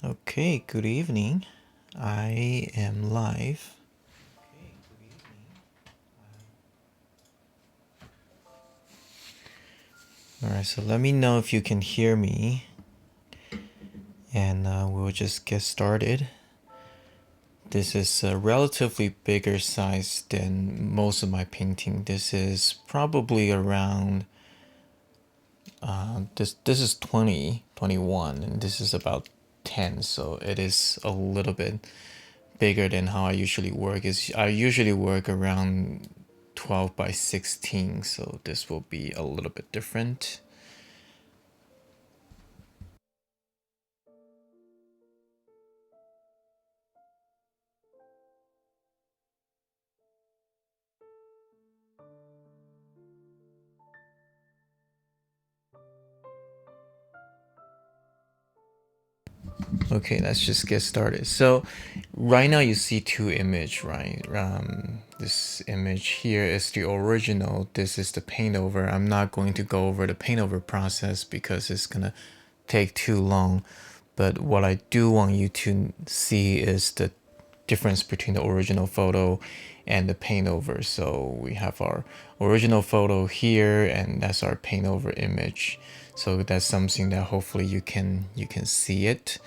Okay, good evening. I am live. Alright, so let me know if you can hear me, and we'll just get started. This is a relatively bigger size than most of my painting. This is probably around, this is 20, 21, and this is about 10, so it is a little bit bigger than how I usually work. I usually work around 12 by 16, so this will be a little bit different. Okay, let's just get started. So right now you see two images, right? This image here is the original. This is the paint over. I'm not going to go over the paint over process because it's gonna take too long. But what I do want you to see is the difference between the original photo and the paint over. So we have our original photo here, and that's our paint over image. So that's something that hopefully you can see it.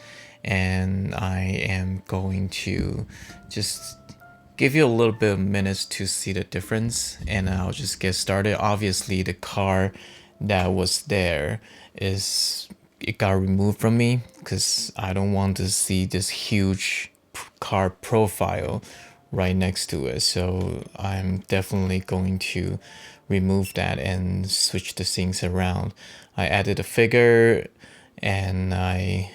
And I am going to just give you a little bit of minutes to see the difference, and I'll just get started. Obviously the car that was there it got removed from me because I don't want to see this huge car profile right next to it. So I'm definitely going to remove that and switch the things around. I added a figure and I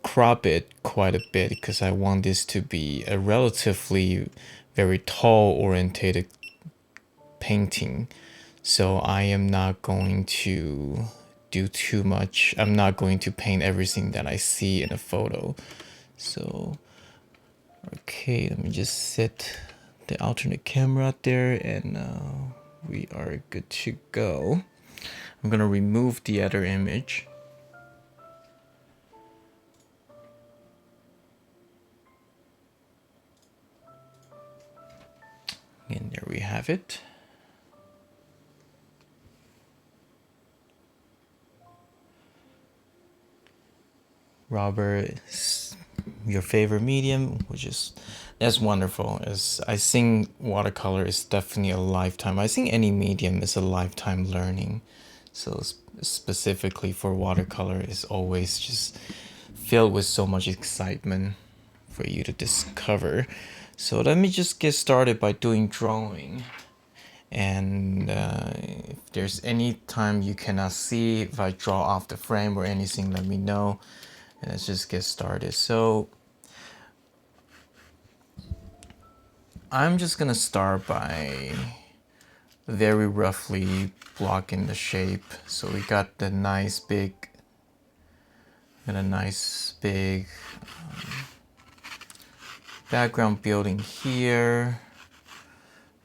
crop it quite a bit because I want this to be a relatively very tall orientated painting. So I am not going to do too much. I'm not going to paint everything that I see in a photo. So, okay, let me just set the alternate camera out there, and we are good to go. I'm gonna remove the other image. And there we have it. Robert, your favorite medium, which is that's wonderful. As I think watercolor is definitely a lifetime. I think any medium is a lifetime learning. So specifically for watercolor is always just filled with so much excitement for you to discover. So let me just get started by doing drawing. And if there's any time you cannot see, if I draw off the frame or anything, let me know. And let's just get started. So I'm just gonna start by very roughly blocking the shape. So we got the nice big background building here,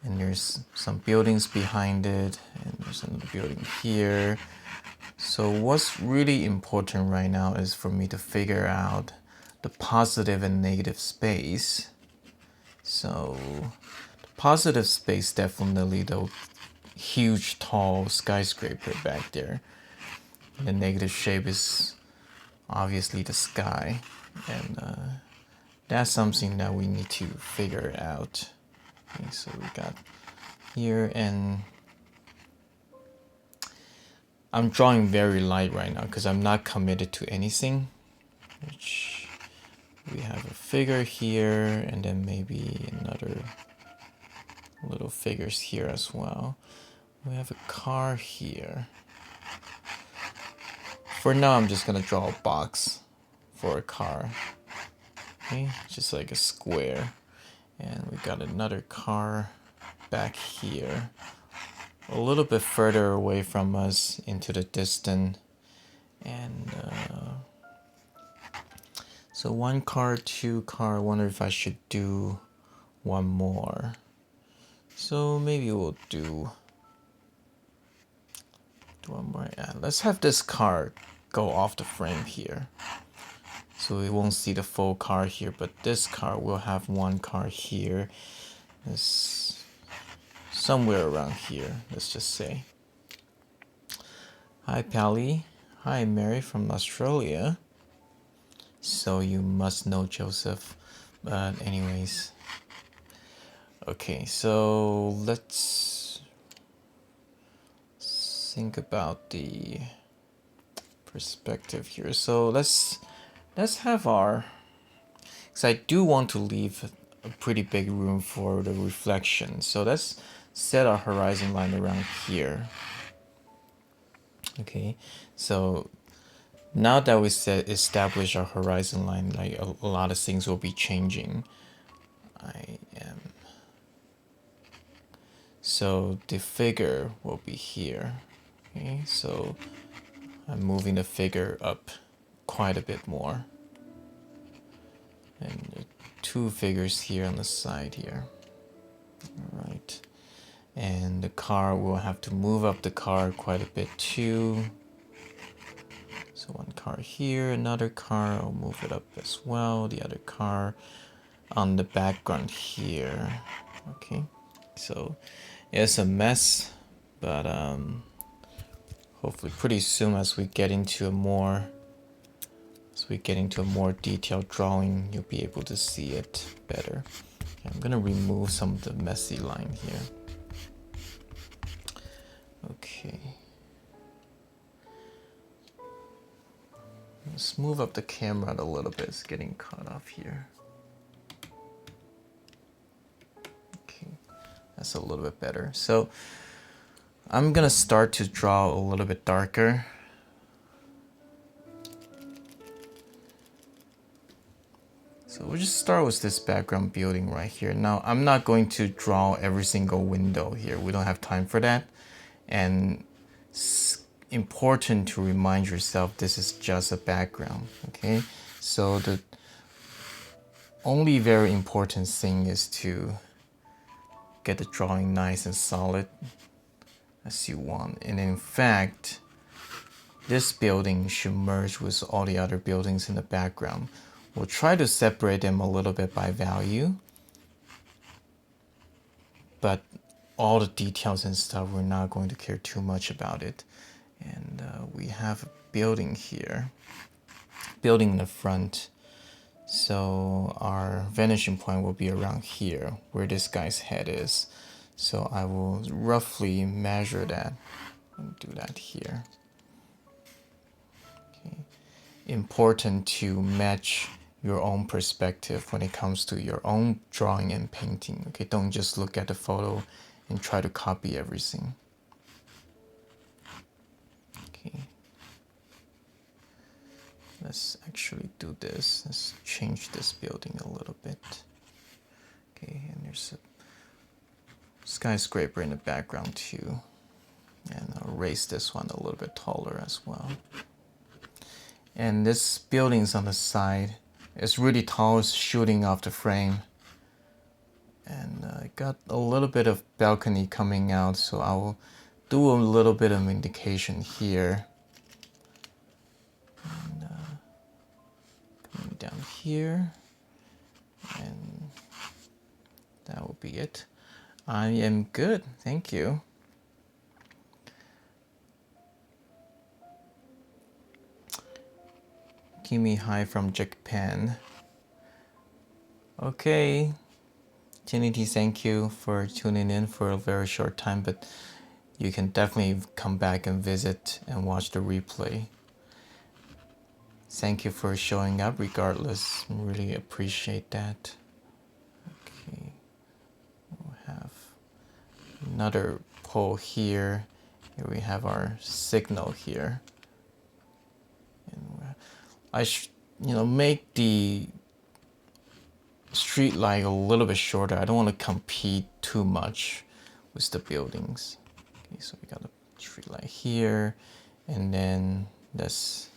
and there's some buildings behind it, and there's another building here. So what's really important right now is for me to figure out the positive and negative space. So the positive space, definitely the huge tall skyscraper back there. The negative shape is obviously the sky, and that's something that we need to figure out. Okay, so we got here, and I'm drawing very light right now because I'm not committed to anything. Which we have a figure here, and then maybe another little figures here as well. We have a car here. For now, I'm just gonna draw a box for a car. Okay, just like a square. And we got another car back here, a little bit further away from us into the distance. And so one car, two car. I wonder if I should do one more. So maybe we'll do one more. Yeah, let's have this car go off the frame here. so we won't see the full car here, but this car will have one car here. It's somewhere around here, let's just say. Hi Pally. Hi Mary from Australia. So you must know Joseph. But anyways. Okay, so let's think about the perspective here. So let's have our, because I do want to leave a pretty big room for the reflection. So let's set our horizon line around here. Okay, so now that we establish our horizon line, like a lot of things will be changing. So the figure will be here. Okay, so I'm moving the figure up quite a bit more. And the two figures here on the side here. All right. And the car, will have to move up the car quite a bit too. So one car here, another car, I'll move it up as well. The other car on the background here. Okay, so it's a mess, but hopefully pretty soon as we get into a more detailed drawing, you'll be able to see it better. Okay, I'm gonna remove some of the messy line here. Okay. Let's move up the camera a little bit. It's getting caught off here. Okay, that's a little bit better. So I'm gonna start to draw a little bit darker. So we'll just start with this background building right here. Now I'm not going to draw every single window here. We don't have time for that. And it's important to remind yourself this is just a background, okay? So the only very important thing is to get the drawing nice and solid as you want. And in fact, this building should merge with all the other buildings in the background. We'll try to separate them a little bit by value, but all the details and stuff, we're not going to care too much about it. And we have a building here, building in the front. So our vanishing point will be around here, where this guy's head is. So I will roughly measure that and do that here. Okay. Important to match your own perspective when it comes to your own drawing and painting. Okay, don't just look at the photo and try to copy everything. Okay. Let's actually do this. Let's change this building a little bit. Okay, and there's a skyscraper in the background too. And I'll raise this one a little bit taller as well. And this building's on the side. It's really tall, it's shooting off the frame. And I got a little bit of balcony coming out, so I will do a little bit of indication here. And coming down here. And that will be it. I am good, thank you. Kimi, hi from Japan. Okay, Trinity, thank you for tuning in for a very short time, but you can definitely come back and visit and watch the replay. Thank you for showing up regardless, really appreciate that. Okay, we'll have another pole here. Here we have our signal here. And I make the street light a little bit shorter. I don't want to compete too much with the buildings. Okay, so we got a street light here, and then let's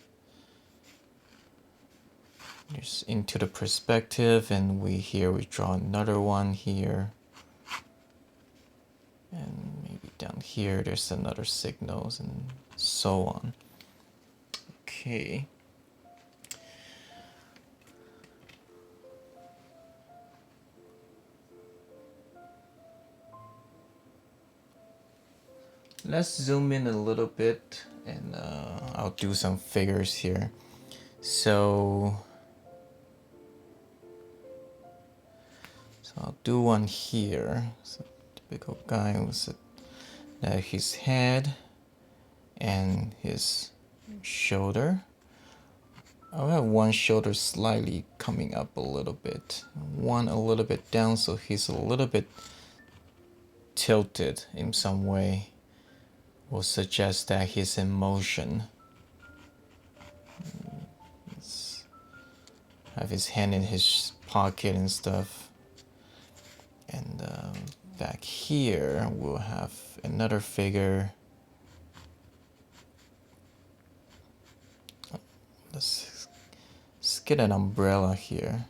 just into the perspective, and we draw another one here, and maybe down here there's another signals, and so on. Okay. Let's zoom in a little bit, and I'll do some figures here. So I'll do one here. So typical guy with his head and his shoulder. I'll have one shoulder slightly coming up a little bit, one a little bit down, so he's a little bit tilted in some way. Will suggest that he's in motion. Let's have his hand in his pocket and stuff. And back here we'll have another figure. Let's get an umbrella here.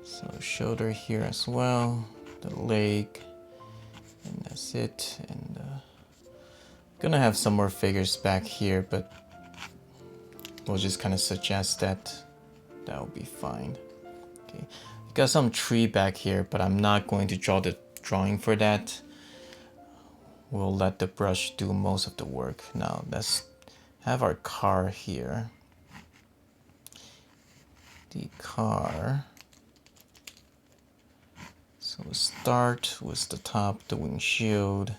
So shoulder here as well, the leg, and that's it. And gonna have some more figures back here, but we'll just kind of suggest that will be fine. Okay, got some tree back here, but I'm not going to draw the drawing for that. We'll let the brush do most of the work. Now let's have our car here. The car. So we'll start with the top, the windshield.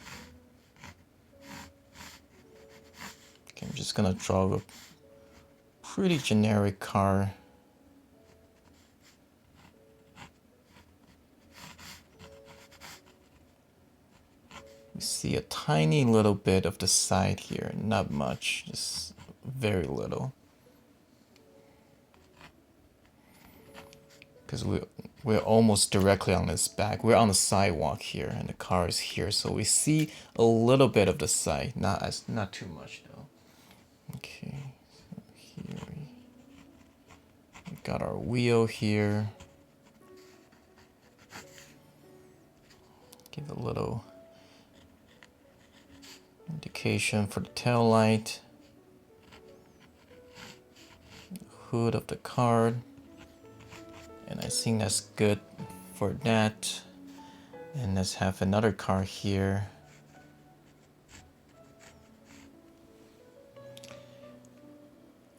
Okay, I'm just gonna draw a pretty generic car. We see a tiny little bit of the side here, not much, just very little. Because we're almost directly on its back. We're on the sidewalk here, and the car is here, so we see a little bit of the side, not too much though. Okay, so here we got our wheel here. Give a little indication for the tail light, hood of the car, and I think that's good for that. And let's have another car here.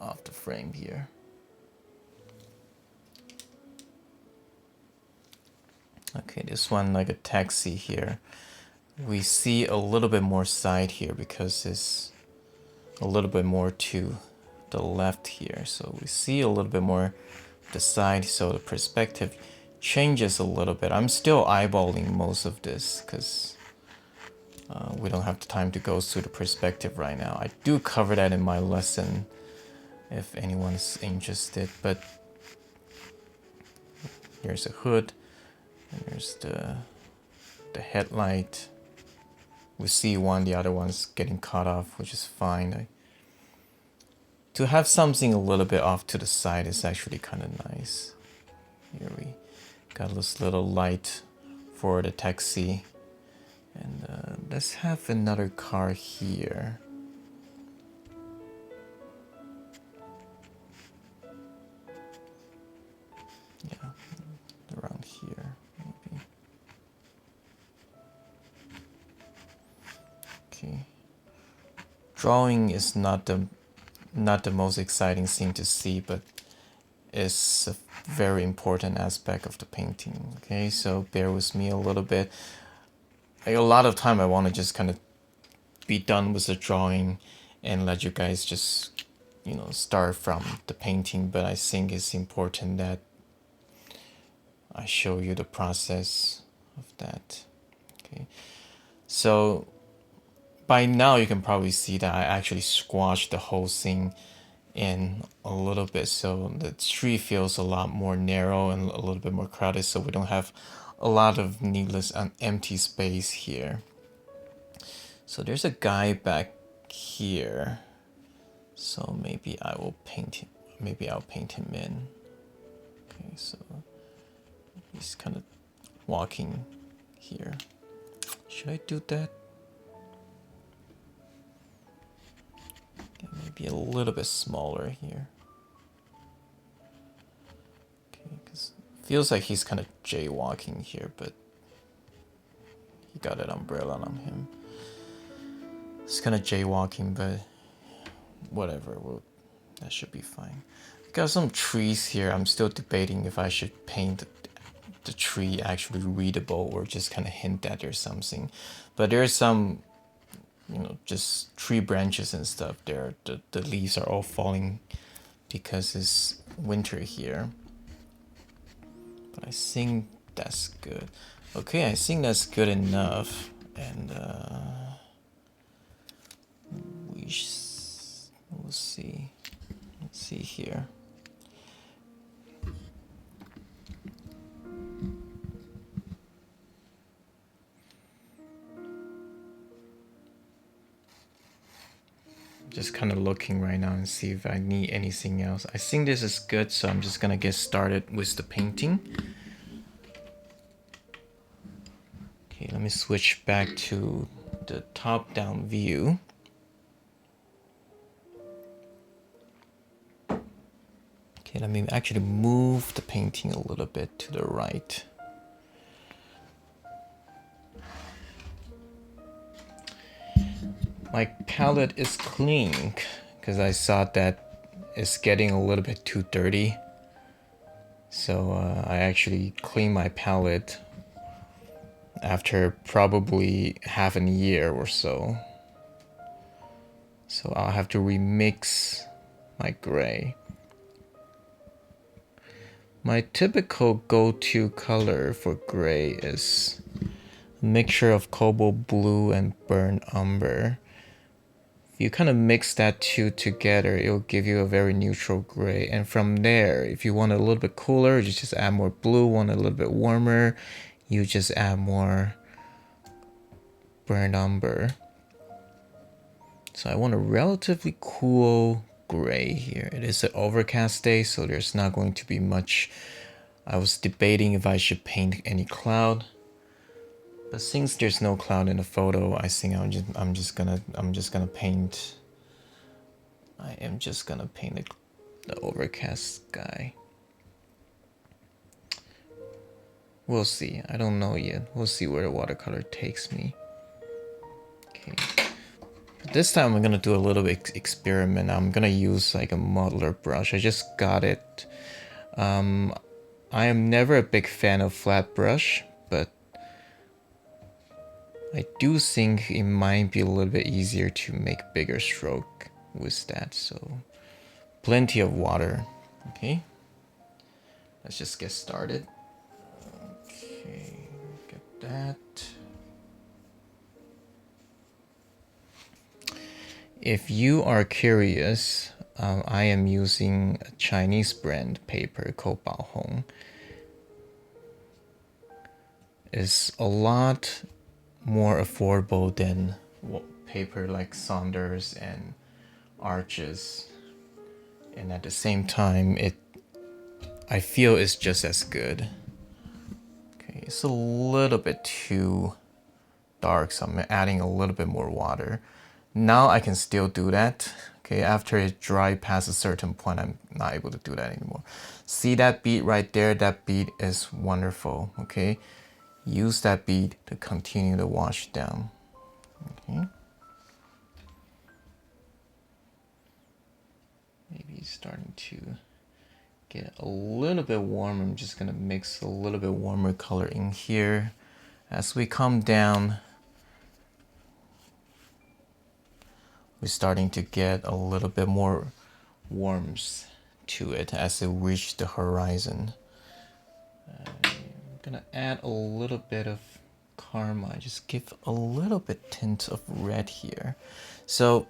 Off the frame here. Okay, this one like a taxi here. We see a little bit more side here because it's a little bit more to the left here. So we see a little bit more the side, so the perspective changes a little bit. I'm still eyeballing most of this because we don't have the time to go through the perspective right now. I do cover that in my lesson if anyone's interested, but here's a hood, and there's the headlight. We see one, the other one's getting cut off, which is fine. To have something a little bit off to the side is actually kind of nice. Here we got this little light for the taxi. And let's have another car here. Yeah, around here maybe. Okay. Drawing is not the most exciting thing to see, but it's a very important aspect of the painting. Okay, so bear with me a little bit. A lot of time I want to just kind of be done with the drawing and let you guys just, start from the painting, but I think it's important that I show you the process of that. Okay, so by now you can probably see that I actually squashed the whole thing in a little bit, so the tree feels a lot more narrow and a little bit more crowded, so we don't have a lot of needless and empty space here. So there's a guy back here, so maybe I will paint him. Maybe I'll paint him in. Okay, so he's kind of walking here. Should I do that? be a little bit smaller here. Okay, because it feels like he's kind of jaywalking here, but he got an umbrella on him. It's kind of jaywalking, but whatever. That should be fine. Got some trees here. I'm still debating if I should paint the tree actually readable or just kind of hint that there's something. But there's some, you know, just tree branches and stuff there. The leaves are all falling because it's winter here. But I think that's good. Okay, I think that's good enough. And we'll see. Let's see here. Just kind of looking right now and see if I need anything else. I think this is good, so I'm just gonna get started with the painting. Okay, let me switch back to the top-down view. Okay, let me actually move the painting a little bit to the right. My palette is clean because I saw that it's getting a little bit too dirty. So I actually cleaned my palette after probably half a year or so. So I'll have to remix my gray. My typical go-to color for gray is a mixture of cobalt blue and burnt umber. You kind of mix that two together, it'll give you a very neutral gray. And from there, if you want it a little bit cooler, you just add more blue. Want it a little bit warmer, you just add more burnt umber. So I want a relatively cool gray here. It is an overcast day, so there's not going to be much. I was debating if I should paint any cloud. But since there's no cloud in the photo, I think I'm just gonna paint. I am just gonna paint the overcast sky. We'll see. I don't know yet. We'll see where the watercolor takes me. Okay. But this time I'm gonna do a little bit experiment. I'm gonna use like a Mottler brush. I just got it. I am never a big fan of flat brush, but I do think it might be a little bit easier to make bigger stroke with that. So plenty of water. Okay, let's just get started. Okay, get that. If you are curious, I am using a Chinese brand paper called Bao Hong. It's a lot more affordable than paper like Saunders and Arches, and at the same time I feel it's just as good. Okay, it's a little bit too dark, so I'm adding a little bit more water. Now I can still do that. Okay, after it dry past a certain point, I'm not able to do that anymore. See that bead right there? That bead is wonderful. Okay, use that bead to continue to wash down. Okay. Maybe it's starting to get a little bit warmer. I'm just gonna mix a little bit warmer color in here. As we come down, we're starting to get a little bit more warmth to it as it reaches the horizon. I'm gonna add a little bit of karma, just give a little bit tint of red here. So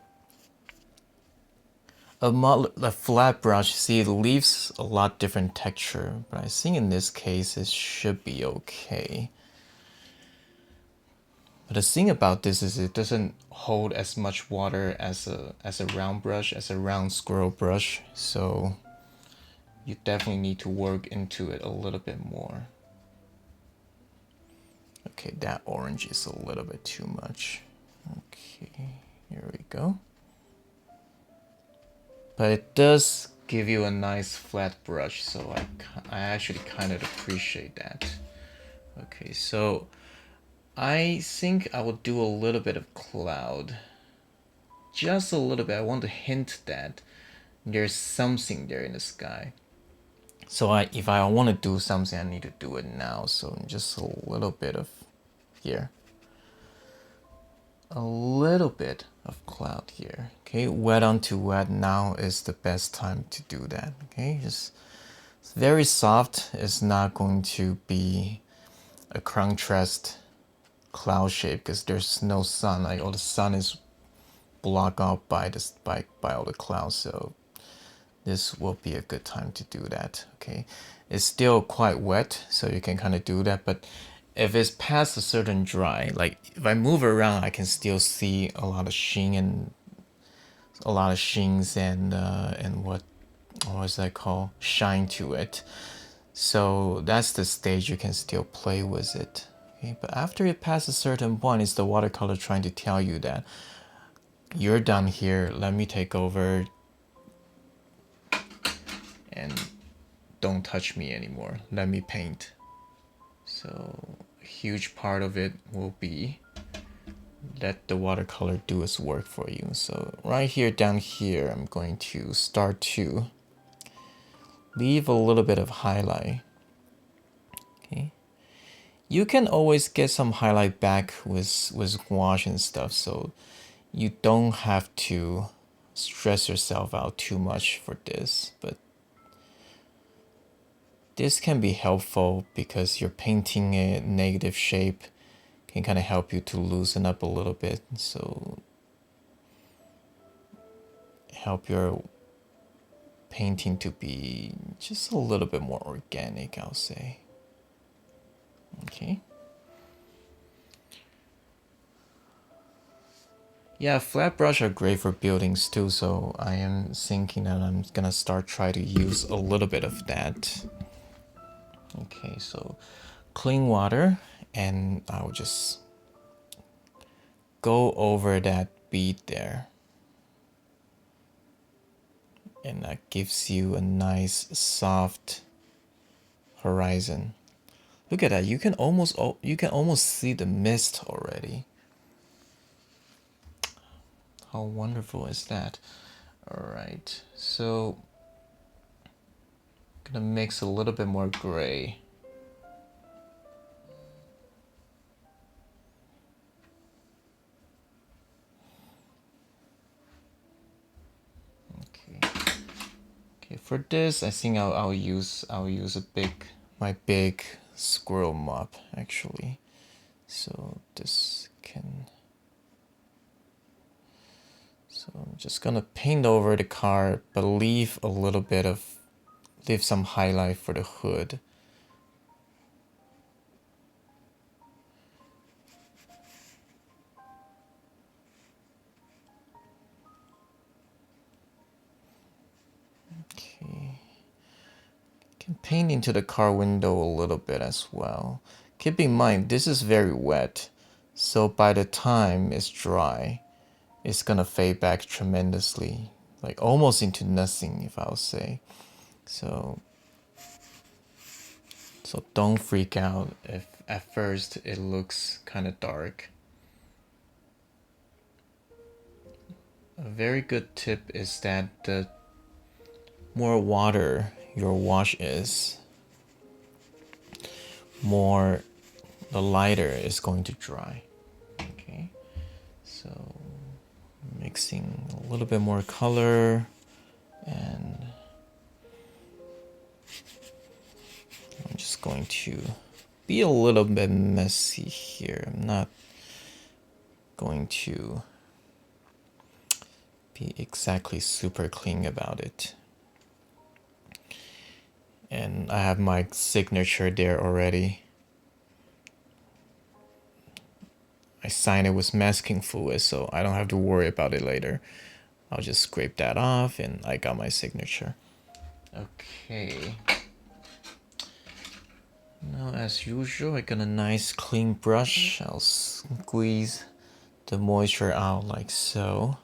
a flat brush, see, it leaves a lot different texture, but I think in this case it should be okay. But the thing about this is it doesn't hold as much water as a round brush, as a round squirrel brush, so you definitely need to work into it a little bit more. Okay, that orange is a little bit too much. Okay, here we go. but it does give you a nice flat brush, so I actually kind of appreciate that. Okay, so I think I will do a little bit of cloud. Just a little bit. I want to hint that there's something there in the sky. So if I want to do something, I need to do it now. So just a little bit of here. A little bit of cloud here. Okay, wet onto wet. Now is the best time to do that. Okay, just it's very soft. It's not going to be a contrast cloud shape because there's no sun. Like all the sun is blocked out by this by all the clouds. So this will be a good time to do that. Okay, it's still quite wet, so you can kind of do that. But if it's past a certain dry, like if I move around, I can still see a lot of sheen and a lot of sheens and what is that called, shine to it. So that's the stage you can still play with it. Okay, but after it passes a certain point, it's the watercolor trying to tell you that you're done here. Let me take over and don't touch me anymore. Let me paint. So a huge part of it will be let the watercolor do its work for you. So right here, down here, I'm going to start to leave a little bit of highlight. Okay. You can always get some highlight back with gouache and stuff, so you don't have to stress yourself out too much for this, but this can be helpful because you're painting a negative shape, can kind of help you to loosen up a little bit, so help your painting to be just a little bit more organic, I'll say. Okay. Yeah, flat brush are great for buildings too, so I am thinking that I'm gonna start try to use a little bit of that. Okay, so clean water, and I'll just go over that bead there. And that gives you a nice soft horizon. Look at that, you can almost see the mist already. How wonderful is that? All right, so I'm gonna mix a little bit more gray. Okay, for this, I think I'll use my big squirrel mop actually. So this can. So I'm just gonna paint over the car, but leave some highlight for the hood. Okay. Can paint into the car window a little bit as well. Keep in mind, this is very wet, so by the time it's dry, it's gonna fade back tremendously, like almost into nothing, if I'll say. So don't freak out if at first it looks kind of dark. A very good tip is that the more water your wash is, more the lighter is going to dry. Okay, so mixing a little bit more color, and I'm just going to be a little bit messy here. I'm not going to be exactly super clean about it. And I have my signature there already. I signed it with masking fluid, so I don't have to worry about it later. I'll just scrape that off, and I got my signature. Okay. Now, as usual, I got a nice clean brush. I'll squeeze the moisture out like so.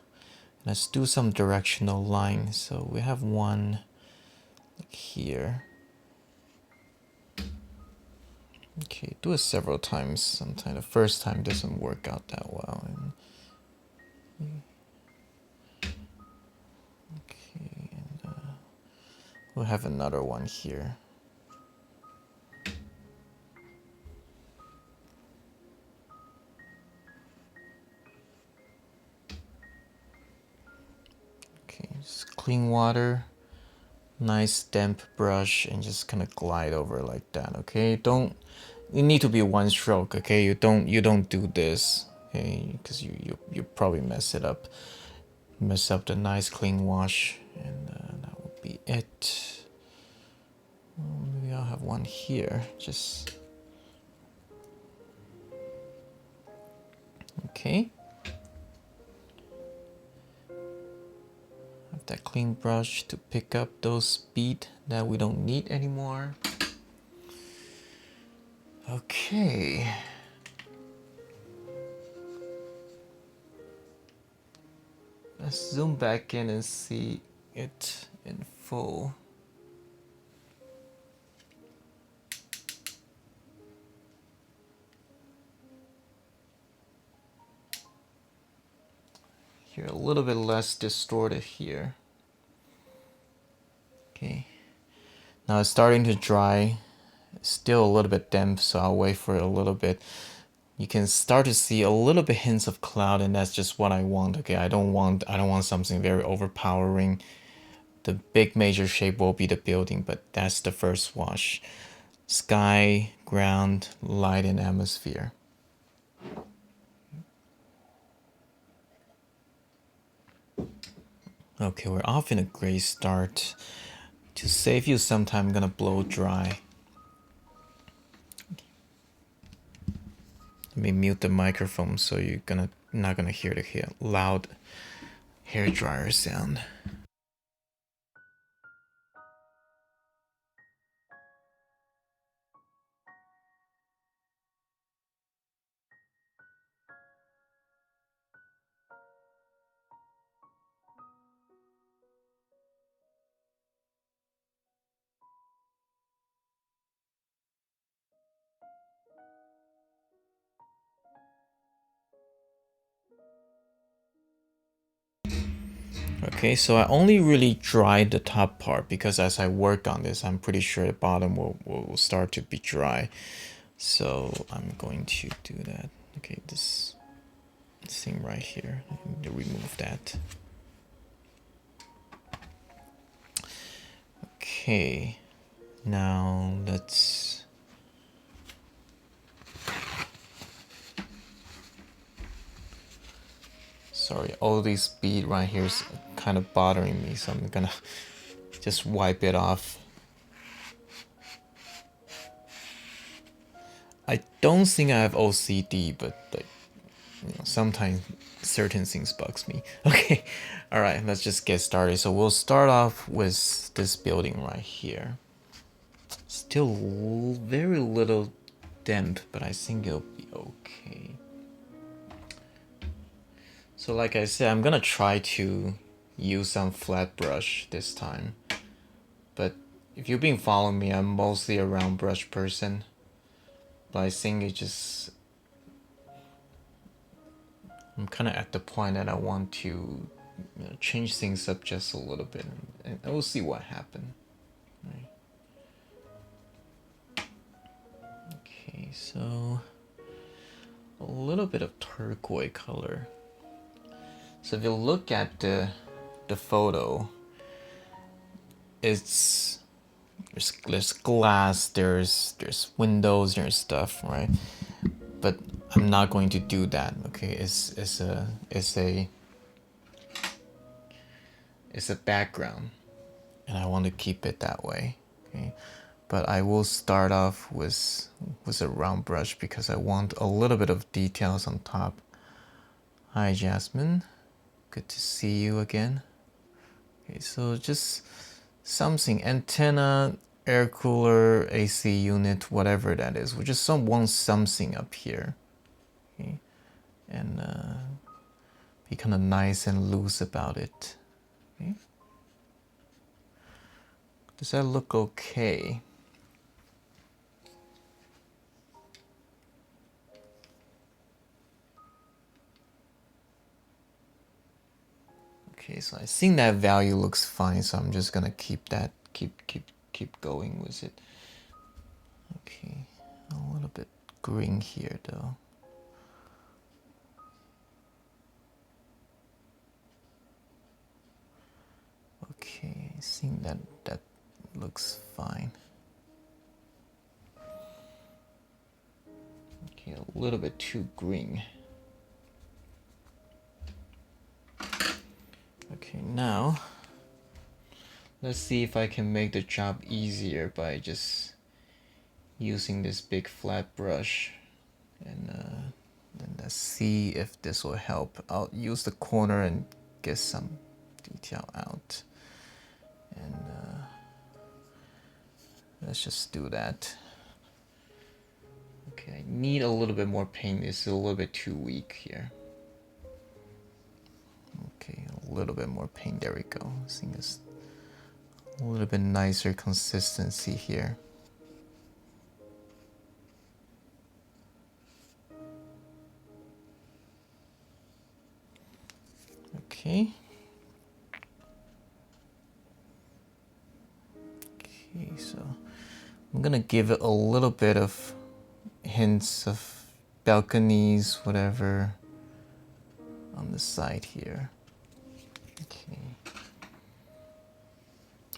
Let's do some directional lines. So we have one like here. Okay, do it several times. Sometimes the first time doesn't work out that well. Okay, and we'll have another one here. Okay, just clean water, nice damp brush, and just kind of glide over like that. Okay, you need to be one stroke. Okay, you don't do this. Okay, because you probably mess up the nice clean wash, and that would be it. Maybe I'll have one here. Just okay. Have that clean brush to pick up those beads that we don't need anymore. Okay. Let's zoom back in and see it in full. Here, a little bit less distorted here. Okay. Now it's starting to dry. It's still a little bit damp, so I'll wait for it a little bit. You can start to see a little bit hints of cloud, and that's just what I want. Okay, I don't want something very overpowering. The big major shape will be the building, but that's the first wash. Sky, ground, light, and atmosphere. Okay, we're off in a great start. To save you some time, I'm gonna blow dry. Let me mute the microphone so you're not gonna hear the loud hair dryer sound. Okay, so I only really dried the top part because as I work on this, I'm pretty sure the bottom will start to be dry. So I'm going to do that. Okay, this thing right here, I need to remove that. Okay, now let's sorry, all these bead right here is kind of bothering me, so I'm gonna just wipe it off. I don't think I have OCD, but like, sometimes certain things bugs me. Okay, all right, let's just get started. So we'll start off with this building right here. Still very little damp, but I think it'll be okay. So like I said, I'm gonna try to use some flat brush this time. But if you've been following me, I'm mostly a round brush person. But I think I'm kind of at the point that I want to change things up just a little bit, and we'll see what happens. Right. Okay, so a little bit of turquoise color. So if you look at the photo, there's glass, there's windows, there's stuff, right? But I'm not going to do that. Okay, it's a background, and I want to keep it that way. Okay, but I will start off with a round brush because I want a little bit of details on top. Hi Jasmine, good to see you again. Okay, so just something, antenna, air cooler, AC unit, whatever that is. We just want something up here. Okay, and be kind of nice and loose about it. Okay. Does that look okay? Okay, so I think that value looks fine, so I'm just gonna keep that, keep going with it. Okay, a little bit green here though. Okay, I think that looks fine. Okay, a little bit too green. Okay, now let's see if I can make the job easier by just using this big flat brush, and then let's see if this will help. I'll use the corner and get some detail out, and let's just do that. Okay, I need a little bit more paint. It's a little bit too weak here. Okay, a little bit more paint. There we go. I think it's a little bit nicer consistency here. Okay. Okay, so I'm gonna give it a little bit of hints of balconies, whatever, on the side here. Okay.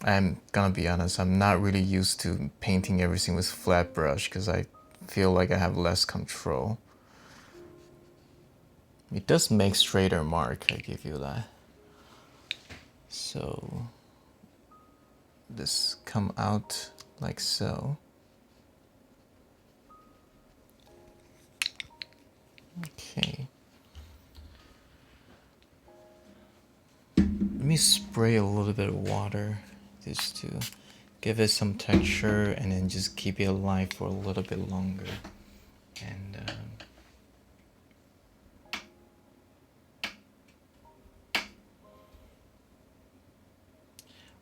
I'm gonna be honest, I'm not really used to painting everything with flat brush because I feel like I have less control. It does make straighter mark, I give you that. So this come out like so. Okay. Let me spray a little bit of water just to give it some texture and then just keep it alive for a little bit longer. And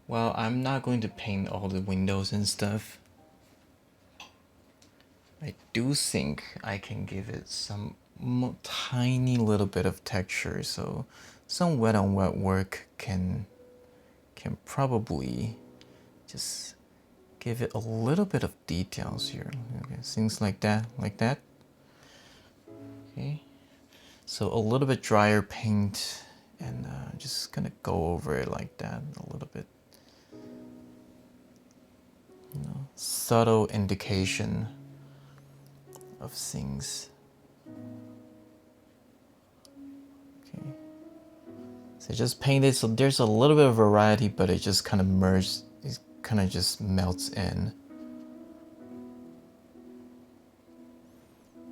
well, I'm not going to paint all the windows and stuff. I do think I can give it some tiny little bit of texture, so some wet on wet work can probably just give it a little bit of details here. Okay, things like that, Okay, so a little bit drier paint, and just gonna go over it like that a little bit. You know, subtle indication of things. Okay, so just paint it so there's a little bit of variety, but it just kind of merges, it kind of just melts in.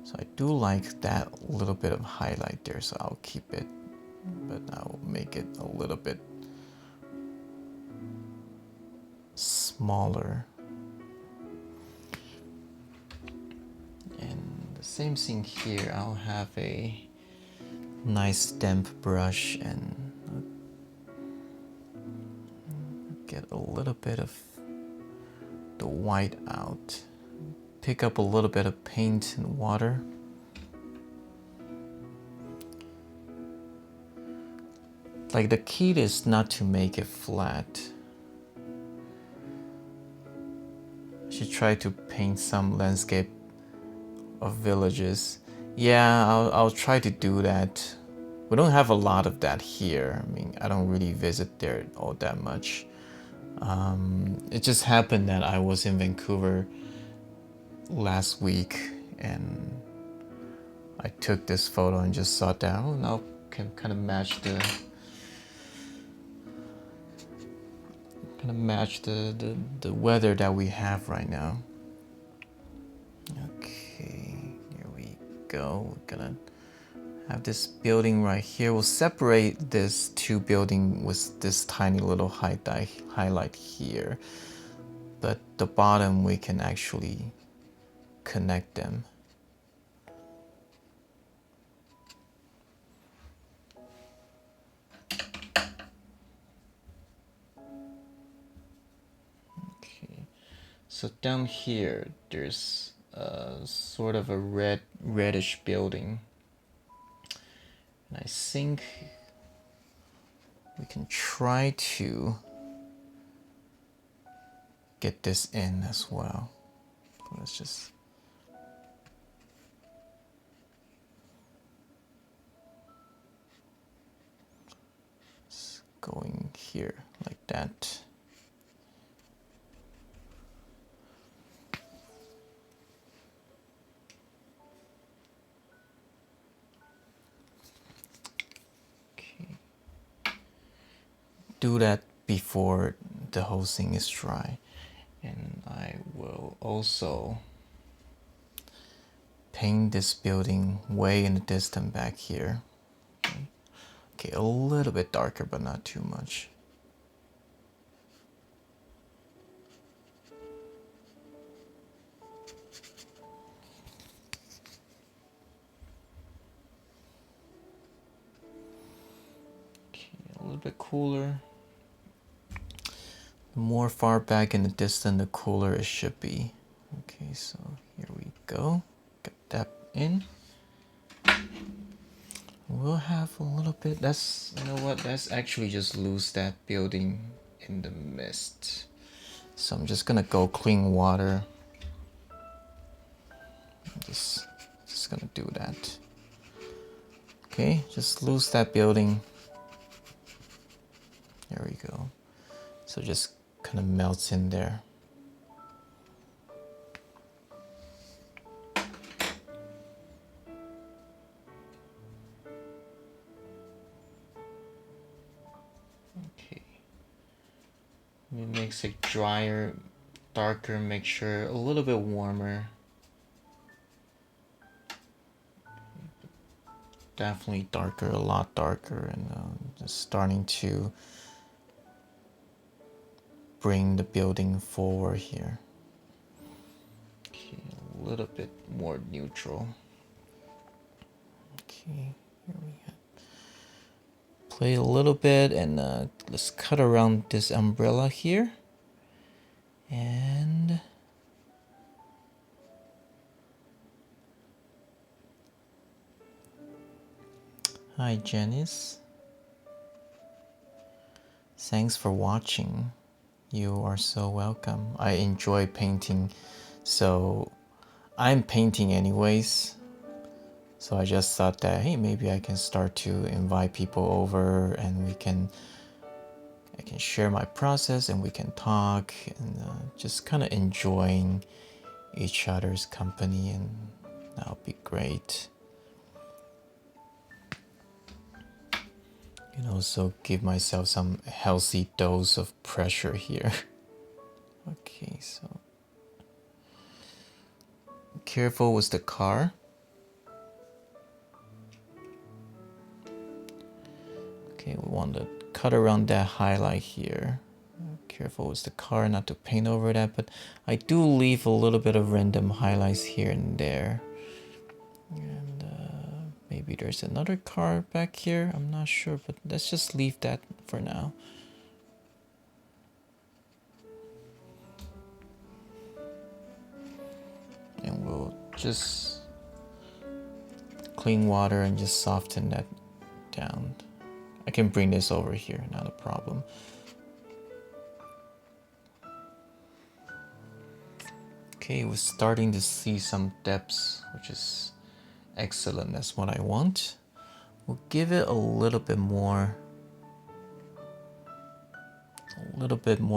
So I do like that little bit of highlight there, so I'll keep it, but I'll make it a little bit smaller. And the same thing here, I'll have a nice damp brush and get a little bit of the white out. Pick up a little bit of paint and water. Like, the key is not to make it flat. I should try to paint some landscape of villages. Yeah, I'll try to do that. We don't have a lot of that here. I mean, I don't really visit there all that much. It just happened that I was in Vancouver last week and I took this photo and just thought that, oh, now can kind of match the weather that we have right now. Okay, here we go. We're gonna have this building right here. We'll separate this two building with this tiny little highlight here, but the bottom we can actually connect them. So down here, there's sort of a reddish building. And I think we can try to get this in as well. Let's just going here like that. Okay. Do that before the whole thing is dry. And I will also paint this building way in the distance back here. Okay, a little bit darker, but not too much. Okay, a little bit cooler. The more far back in the distance, the cooler it should be. Okay, so here we go. Get that in. We'll have a little bit. That's, you know what? Let's actually just lose that building in the mist. So I'm just gonna go clean water. Just gonna do that. Okay, just lose that building. There we go. So just kind of melts in there. Okay. It makes it drier, darker, make sure a little bit warmer. Definitely darker, a lot darker, and just starting to bring the building forward here. Okay, a little bit more neutral. Okay, here we go. Play a little bit, and let's cut around this umbrella here. And hi, Janice. Thanks for watching. You are so welcome. I enjoy painting, so I'm painting anyways. So I just thought that, hey, maybe I can start to invite people over, and I can share my process, and we can talk, and just kind of enjoying each other's company, and that'll be great. And also give myself some healthy dose of pressure here. Okay, so careful with the car. Okay, we want to cut around that highlight here. Careful with the car not to paint over that, but I do leave a little bit of random highlights here and there. And maybe there's another car back here, I'm not sure, but let's just leave that for now. And we'll just clean water and just soften that down. I can bring this over here, not a problem. Okay, we're starting to see some depths, which is excellent. That's what I want. We'll give it a little bit more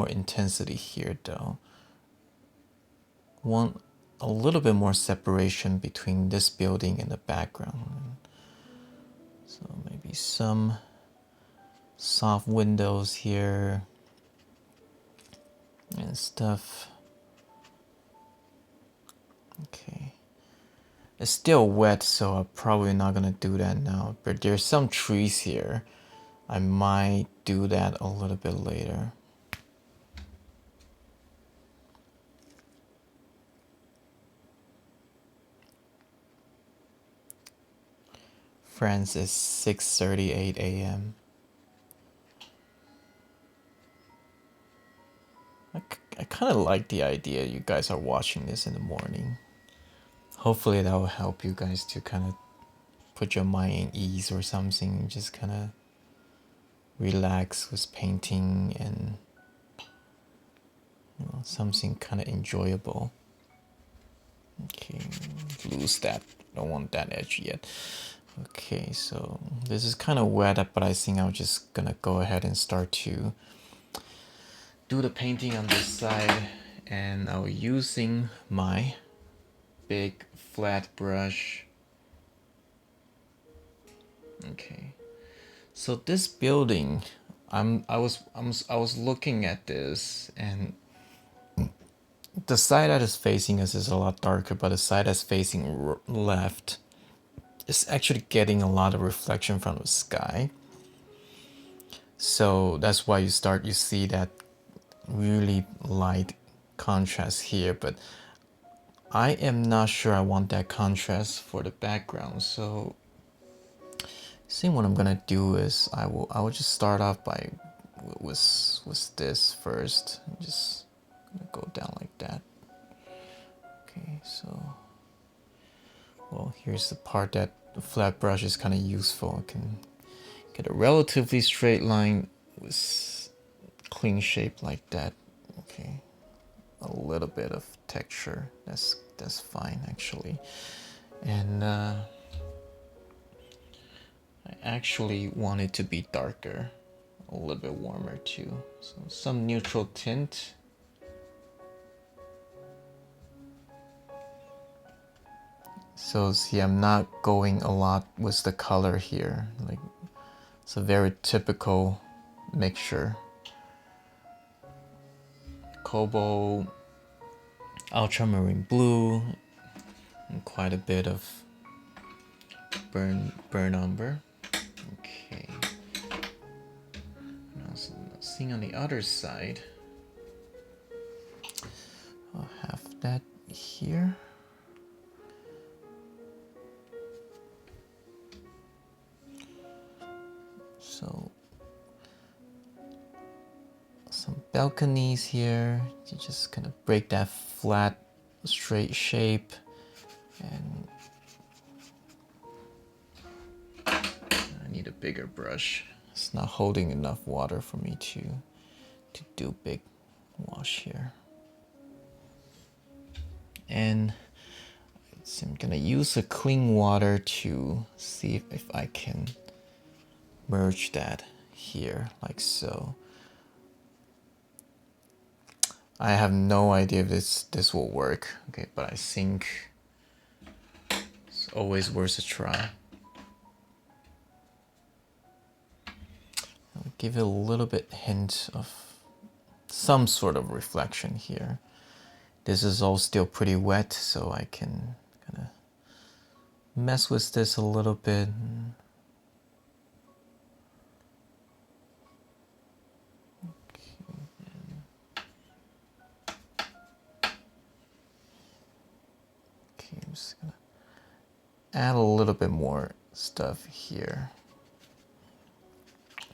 intensity here though. Want a little bit more separation between this building and the background. So maybe some soft windows here and stuff. Okay. It's still wet, so I'm probably not gonna do that now. But there's some trees here. I might do that a little bit later. France is 6:38 a.m. I kind of like the idea you guys are watching this in the morning. Hopefully that will help you guys to kind of put your mind at ease or something, just kind of relax with painting and something kind of enjoyable. Okay, lose that, don't want that edge yet. Okay, so this is kind of wet, but I think I'm just gonna go ahead and start to do the painting on this side, and I'll using my big flat brush. Okay, so this building, I was looking at this, and the side that is facing us is a lot darker, but the side that's facing left is actually getting a lot of reflection from the sky. So that's why you see that really light contrast here, but I am not sure I want that contrast for the background. So see, what I'm gonna do is I will just start off by with this first. Just gonna go down like that. Okay, so well, here's the part that the flat brush is kind of useful. I can get a relatively straight line with clean shape like that. Okay, a little bit of texture. That's fine actually. And I actually want it to be darker, a little bit warmer too. So some neutral tint. So see, I'm not going a lot with the color here. Like, it's a very typical mixture. Cobalt, ultramarine blue, and quite a bit of burn umber. Okay. Now seeing on the other side, I'll have that here. So some balconies here to just kind of break that flat, straight shape. And I need a bigger brush. It's not holding enough water for me to do big wash here. And so I'm gonna use a clean water to see if I can merge that here, like so. I have no idea if this will work, okay, but I think it's always worth a try. I'll give it a little bit hint of some sort of reflection here. This is all still pretty wet, so I can kind of mess with this a little bit. Okay, I'm just gonna add a little bit more stuff here.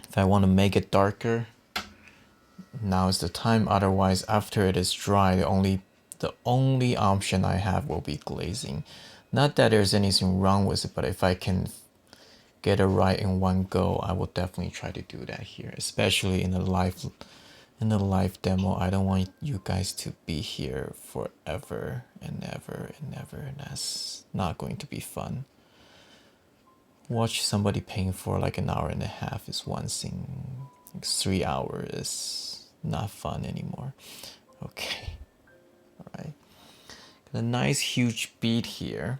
If I want to make it darker, now is the time. Otherwise, after it is dry, the only option I have will be glazing. Not that there's anything wrong with it, but if I can get it right in one go, I will definitely try to do that here, especially in the live demo. I don't want you guys to be here forever and ever and ever, and that's not going to be fun. Watch somebody paint for like an hour and a half is one thing. Like 3 hours is not fun anymore. Okay, all right. Got a nice huge bead here.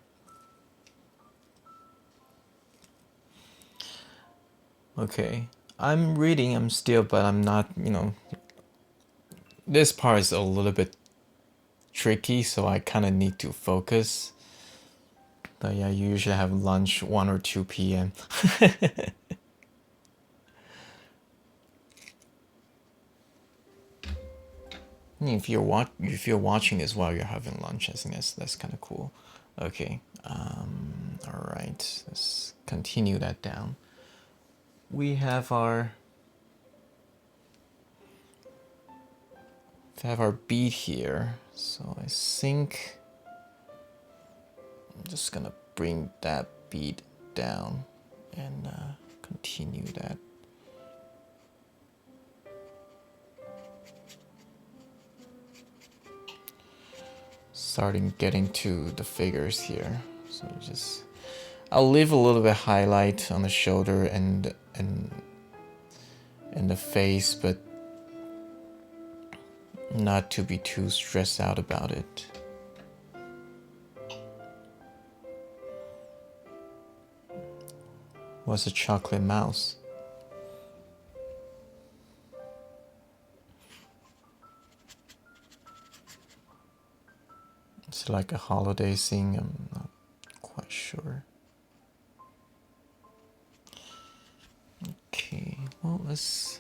Okay, I'm still, but I'm not, this part is a little bit tricky, so I kind of need to focus. But yeah, you usually have lunch 1 or 2 p.m. If you're watching this while you're having lunch, I think that's kind of cool. Okay, all right, let's continue that down. We have our to have our bead here. So I think I'm just gonna bring that bead down and continue that. Starting getting to the figures here. So just I'll leave a little bit highlight on the shoulder and the face, but not to be too stressed out about it. What's a chocolate mouse? It's like a holiday thing, I'm not quite sure. Okay, well, let's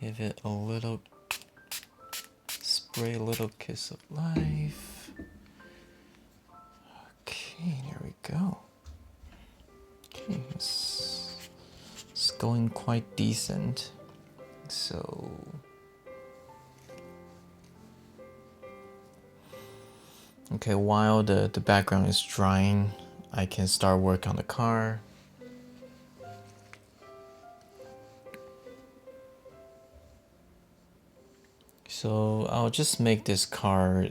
give it a little, spray a little kiss of life. Okay, there we go. Okay, it's going quite decent. So okay, while the background is drying, I can start work on the car. So I'll just make this car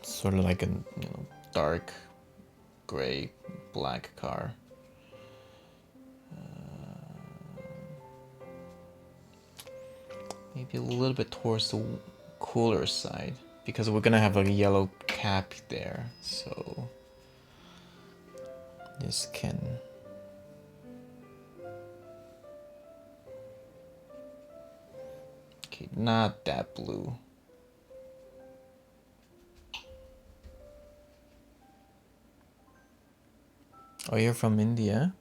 sort of like a dark gray black car. Maybe a little bit towards the cooler side because we're gonna have a yellow cap there, so this can okay, not that blue. Oh, you're from India?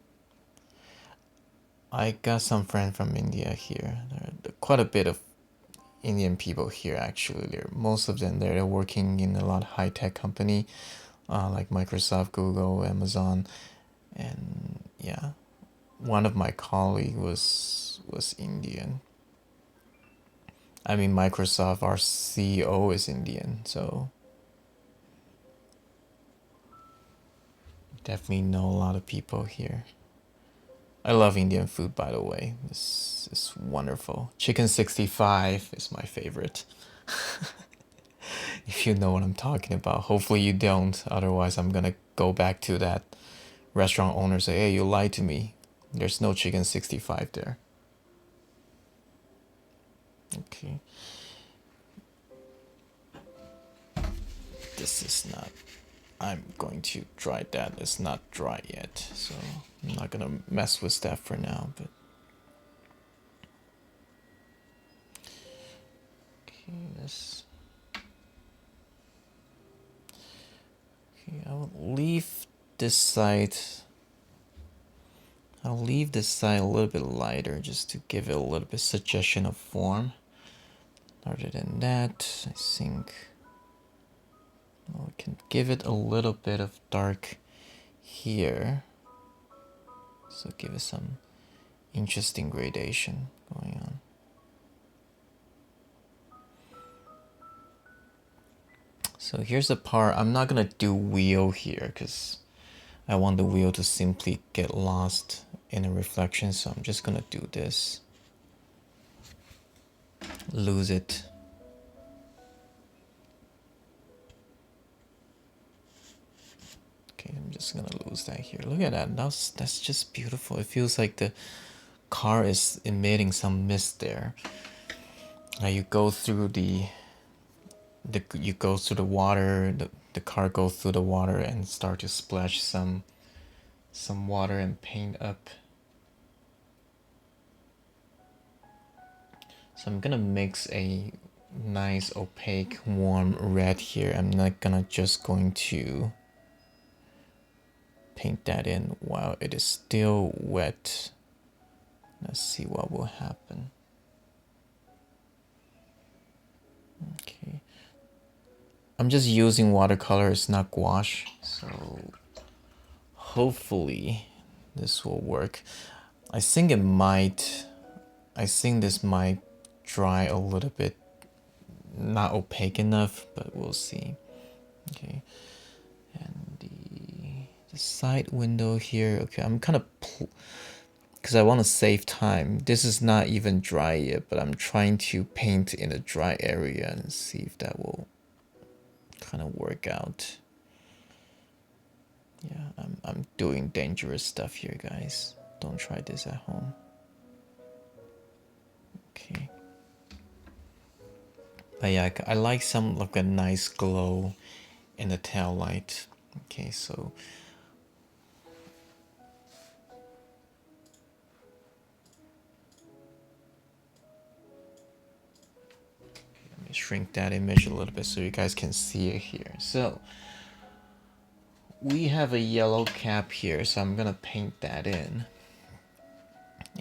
I got some friends from India here. There are quite a bit of Indian people here actually. Most of them they're working in a lot of high-tech company like Microsoft, Google, Amazon, and yeah, one of my colleagues was Indian. I mean, Microsoft, our CEO is Indian, so definitely know a lot of people here. I love Indian food, by the way. This is wonderful. Chicken 65 is my favorite. If you know what I'm talking about. Hopefully you don't. Otherwise, I'm gonna go back to that restaurant owner and say, hey, you lied to me. There's no chicken 65 there. Okay. This is not... I'm going to dry that. It's not dry yet, so I'm not gonna mess with that for now, but okay, let's okay, I'll leave this side a little bit lighter just to give it a little bit suggestion of form. Other than that, I think we can give it a little bit of dark here, so give it some interesting gradation going on. So here's the part. I'm not gonna do wheel here because I want the wheel to simply get lost in a reflection, so I'm just gonna do this, lose it. Okay, I'm just gonna lose that here. Look at that. That's just beautiful. It feels like the car is emitting some mist there. Now you go through the water. The car goes through the water and start to splash some water and paint up. So I'm gonna mix a nice opaque warm red here. I'm not gonna just going to paint that in while it is still wet. Let's see what will happen. Okay, I'm just using watercolor, it's not gouache, so hopefully this will work. I think this might dry a little bit not opaque enough, but we'll see. Okay, and the side window here. Okay, I'm kind of because I want to save time. This is not even dry yet, but I'm trying to paint in a dry area and see if that will kind of work out. Yeah, I'm doing dangerous stuff here, guys. Don't try this at home. Okay. But yeah, I like some like a nice glow in the tail light. Okay, so let me shrink that image a little bit so you guys can see it here. So we have a yellow cap here, so I'm gonna paint that in.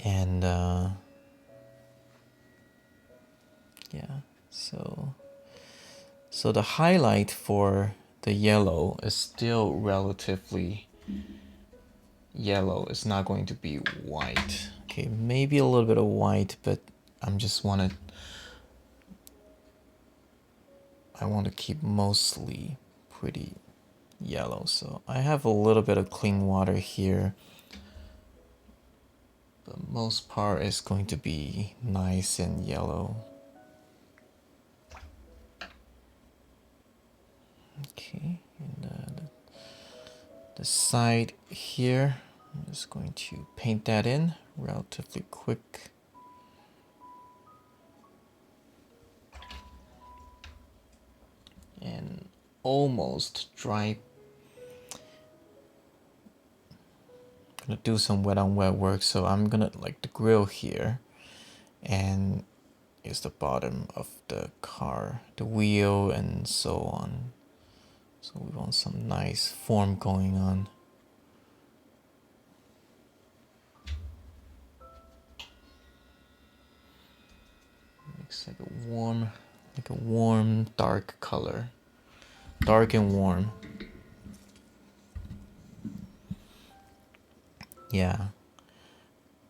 And yeah, so the highlight for the yellow is still relatively yellow. It's not going to be white. Okay, maybe a little bit of white, but I want to keep mostly pretty yellow. So I have a little bit of clean water here. The most part is going to be nice and yellow. Okay, and the side here, I'm just going to paint that in relatively quick. And almost dry. I'm gonna do some wet on wet work, so I'm gonna like the grill here, and is the bottom of the car, the wheel, and so on. So we want some nice form going on. Looks like a warm dark color, dark and warm. Yeah.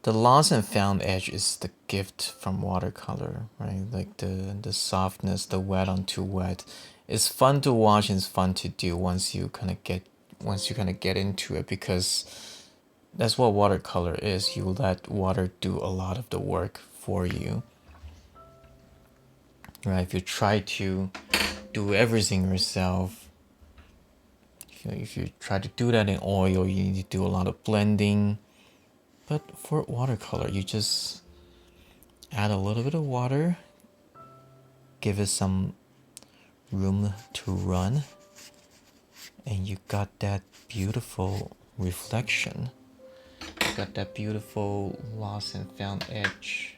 The lost and found edge is the gift from watercolor, right? Like the softness, the wet on too wet. It's fun to watch and it's fun to do once you kind of get into it, because that's what watercolor is. You let water do a lot of the work for you. Right? If you try to do everything yourself, if you try to do that in oil, you need to do a lot of blending. But for watercolor, you just add a little bit of water, give it some room to run, and you got that beautiful reflection. You got that beautiful lost and found edge.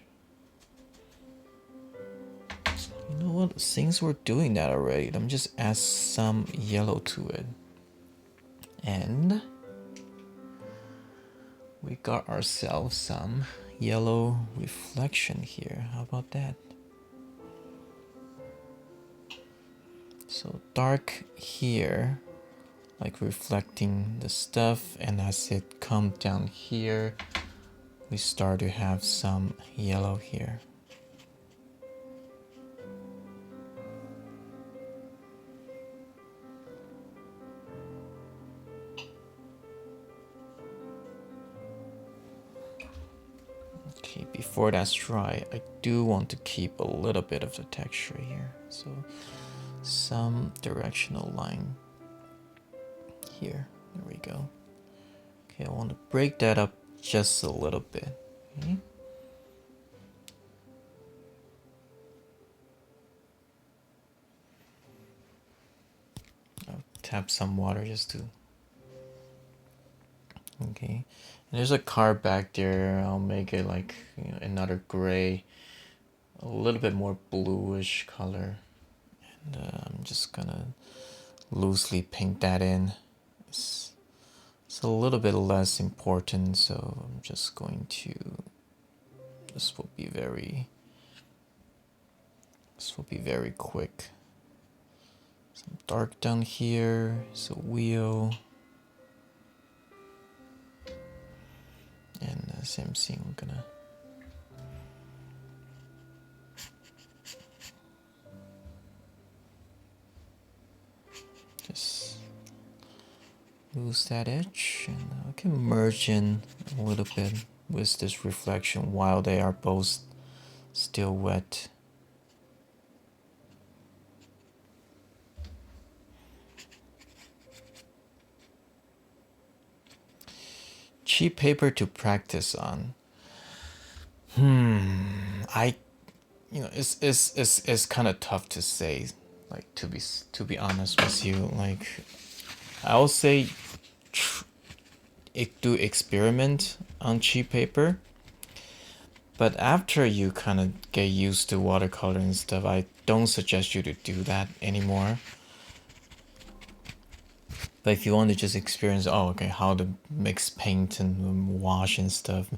You know what? Since we're doing that already, let me just add some yellow to it. And we got ourselves some yellow reflection here. How about that? So dark here, like reflecting the stuff, and as it comes down here, we start to have some yellow here. Okay, before that's dry, I do want to keep a little bit of the texture here. So some directional line here. There we go. Okay, I want to break that up just a little bit. Okay. I'll tap some water just to... Okay. And there's a car back there. I'll make it like, you know, another gray, a little bit more bluish color. And I'm just gonna loosely paint that in. It's a little bit less important, so I'm just going to... This will be very quick. Some dark down here, so wheel. And same thing, we're gonna lose that edge, and I can merge in a little bit with this reflection while they are both still wet. Cheap paper to practice on. I, it's kind of tough to say. Like to be honest with you, like I'll say, do experiment on cheap paper. But after you kind of get used to watercolor and stuff, I don't suggest you to do that anymore. But if you want to just experience, oh, okay, how to mix paint and wash and stuff,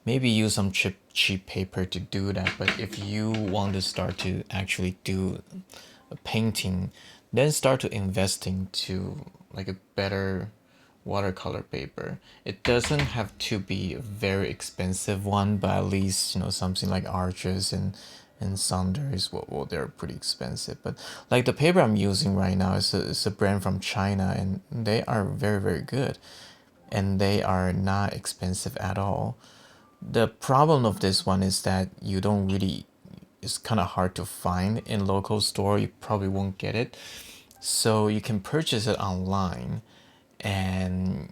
maybe use some cheap paper to do that. But if you want to start to actually do a painting, then start to invest into like a better watercolor paper. It doesn't have to be a very expensive one, but at least something like Arches and Saunders, well, they're pretty expensive. But like the paper I'm using right now is a brand from China, and they are very, very good, and they are not expensive at all. The problem of this one is that you don't really, it's kind of hard to find in local store. You probably won't get it, so you can purchase it online. And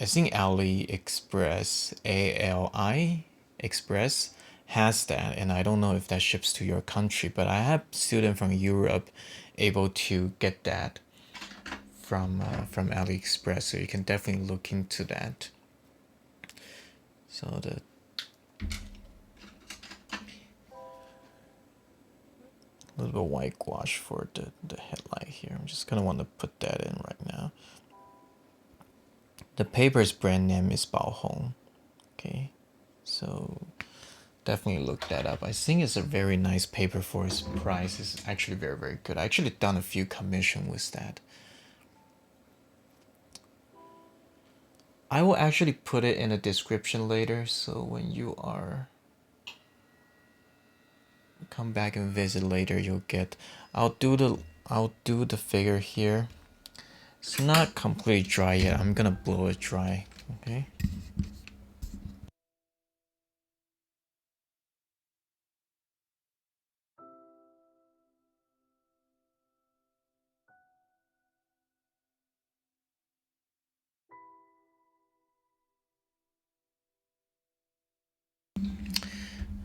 I think AliExpress, ALI Express, has that, and I don't know if that ships to your country, but I have students from Europe able to get that from AliExpress, so you can definitely look into that. So the little bit of whitewash for the headlight here. I'm just gonna want to put that in right now. The paper's brand name is Baohong. Okay, so definitely look that up. I think it's a very nice paper for its price. It's actually very, very good. I actually done a few commission with that. I will actually put it in the description later, so when you are come back and visit later, you'll get. I'll do the figure here. It's not completely dry yet. I'm gonna blow it dry. Okay.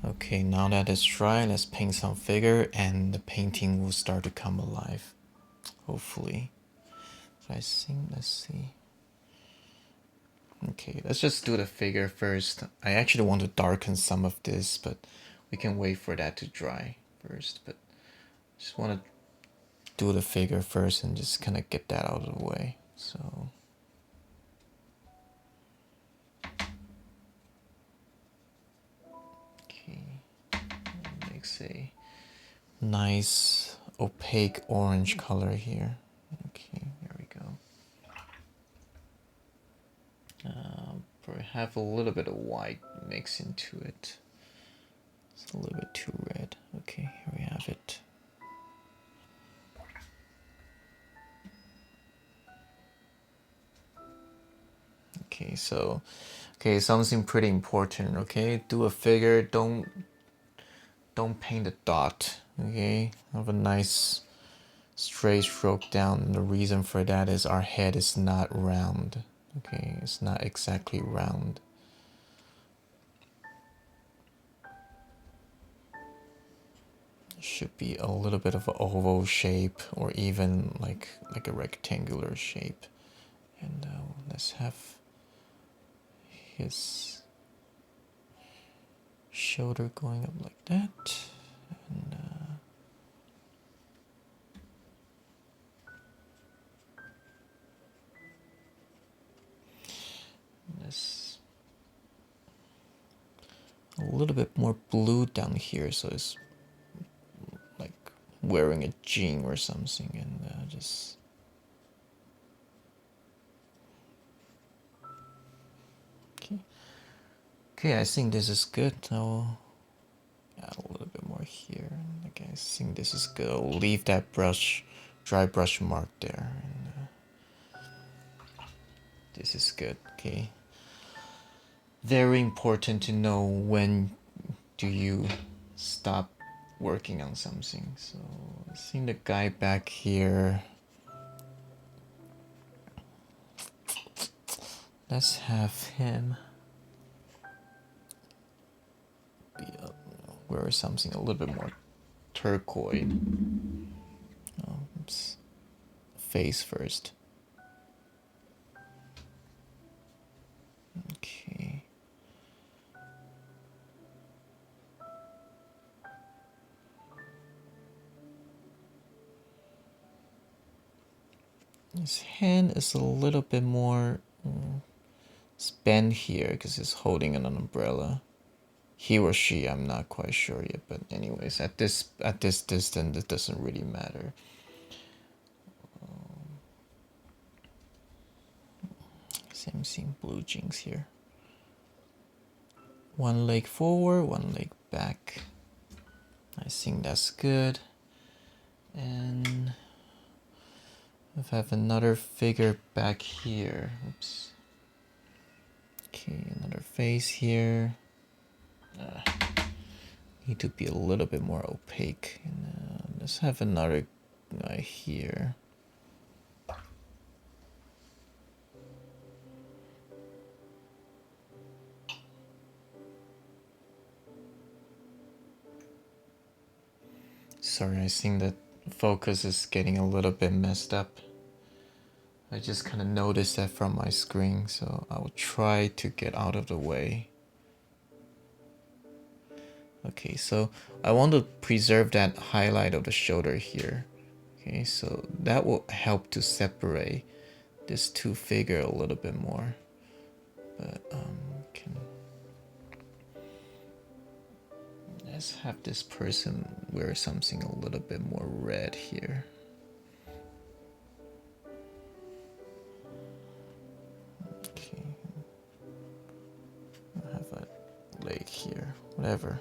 Okay, now that it's dry, let's paint some figure, and the painting will start to come alive. Hopefully. I think, let's see. Okay, let's just do the figure first. I actually want to darken some of this, but we can wait for that to dry first. But just want to do the figure first and just kind of get that out of the way. So okay, makes a nice opaque orange color here. Okay, there we go. Probably have a little bit of white mix into it. It's a little bit too red. Okay, here we have it. Okay, so something pretty important. Okay, do a figure. Don't paint a dot. Okay, have a nice straight stroke down. And the reason for that is our head is not round. Okay, it's not exactly round. It should be a little bit of an oval shape, or even like a rectangular shape. And let's have his shoulder going up like that, and this a little bit more blue down here, so it's like wearing a jean or something, and just okay. I think this is good. I'll add a little bit more here. Okay, I think this is good. I'll leave that dry brush mark there. And, This is good. Okay. Very important to know when do you stop working on something. So seeing the guy back here. Let's have him be wear something a little bit more turquoise. Oh, oops. Face first. Okay. His hand is a little bit more bent here because he's holding an umbrella. He or she, I'm not quite sure yet, but anyways, at this distance, it doesn't really matter. Same thing, blue jeans here. One leg forward, one leg back. I think that's good. And I have another figure back here. Oops. Okay, another face here. Need to be a little bit more opaque. And, let's have another guy here. Sorry, I think that focus is getting a little bit messed up. I just kind of noticed that from my screen, so I'll try to get out of the way. Okay, so I want to preserve that highlight of the shoulder here. Okay, so that will help to separate this two figure a little bit more. But let's have this person wear something a little bit more red here. Okay, I have a leg here, whatever.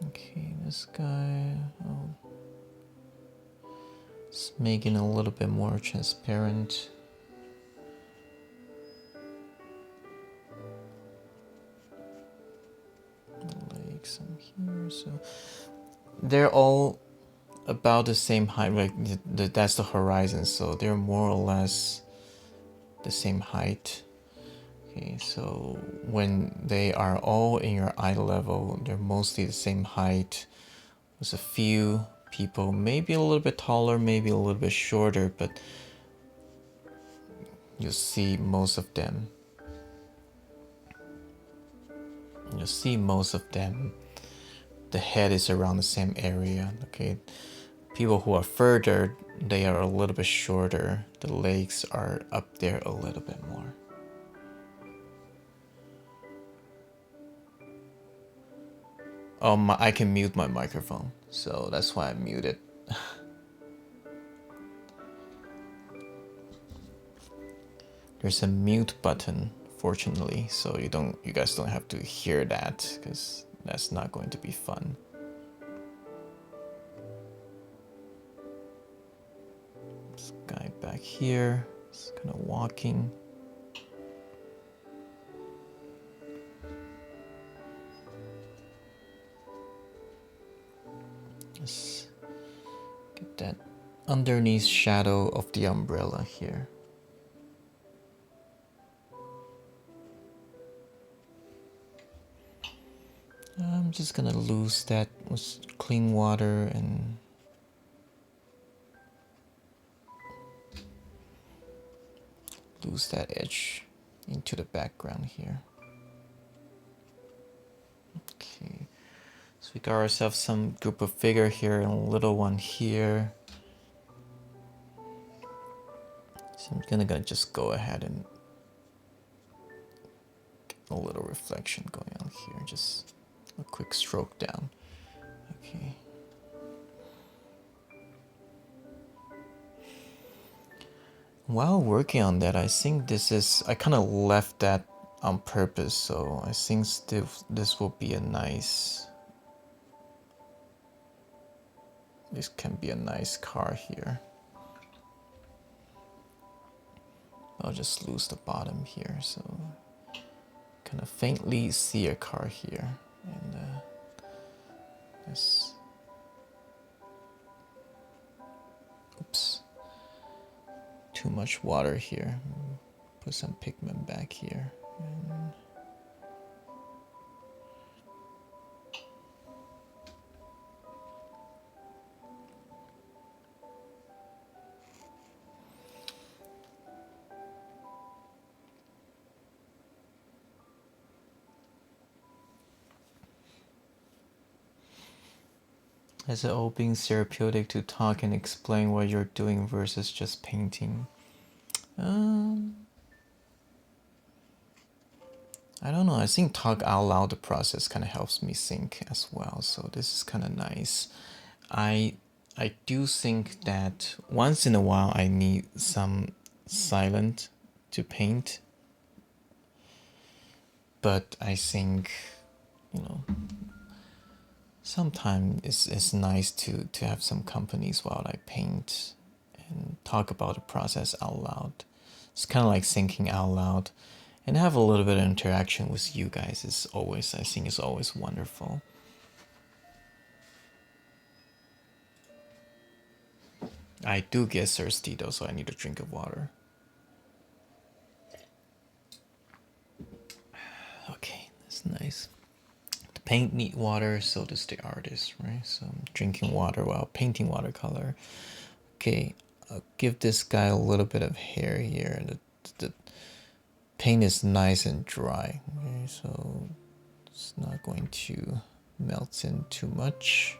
Okay, this guy, it's making it a little bit more transparent. Legs some here, so they're all about the same height. Like that's the horizon, so they're more or less the same height. Okay, so when they are all in your eye level, they're mostly the same height. There's a few people, maybe a little bit taller, maybe a little bit shorter, but you'll see most of them. You'll see most of them. The head is around the same area. Okay, people who are further, they are a little bit shorter. The legs are up there a little bit more. I can mute my microphone, so that's why I muted. There's a mute button, fortunately, so you guys don't have to hear that, because that's not going to be fun. This guy back here is kind of walking. Let's get that underneath shadow of the umbrella here. I'm just gonna lose that with clean water and lose that edge into the background here. Okay, so we got ourselves some group of figure here and a little one here. So I'm gonna just go ahead and get a little reflection going on here. Just a quick stroke down. Okay. While working on that, I think I kind of left that on purpose, so I think this will be this can be a nice car here. I'll just lose the bottom here, so kind of faintly see a car here, and this, oops, too much water here. Put some pigment back here. And has it all been therapeutic to talk and explain what you're doing versus just painting? I don't know. I think talk out loud the process kind of helps me think as well. So this is kind of nice. I do think that once in a while I need some silent to paint. But I think, you know, sometimes it's nice to have some companies while I paint and talk about the process out loud. It's kind of like thinking out loud, and have a little bit of interaction with you guys is always, I think, is always wonderful. I do get thirsty though, so I need a drink of water. Okay, that's nice. The paint need water, so does the artist, right? So I'm drinking water while painting watercolor. Okay, I'll give this guy a little bit of hair here. The paint is nice and dry, okay, so it's not going to melt in too much.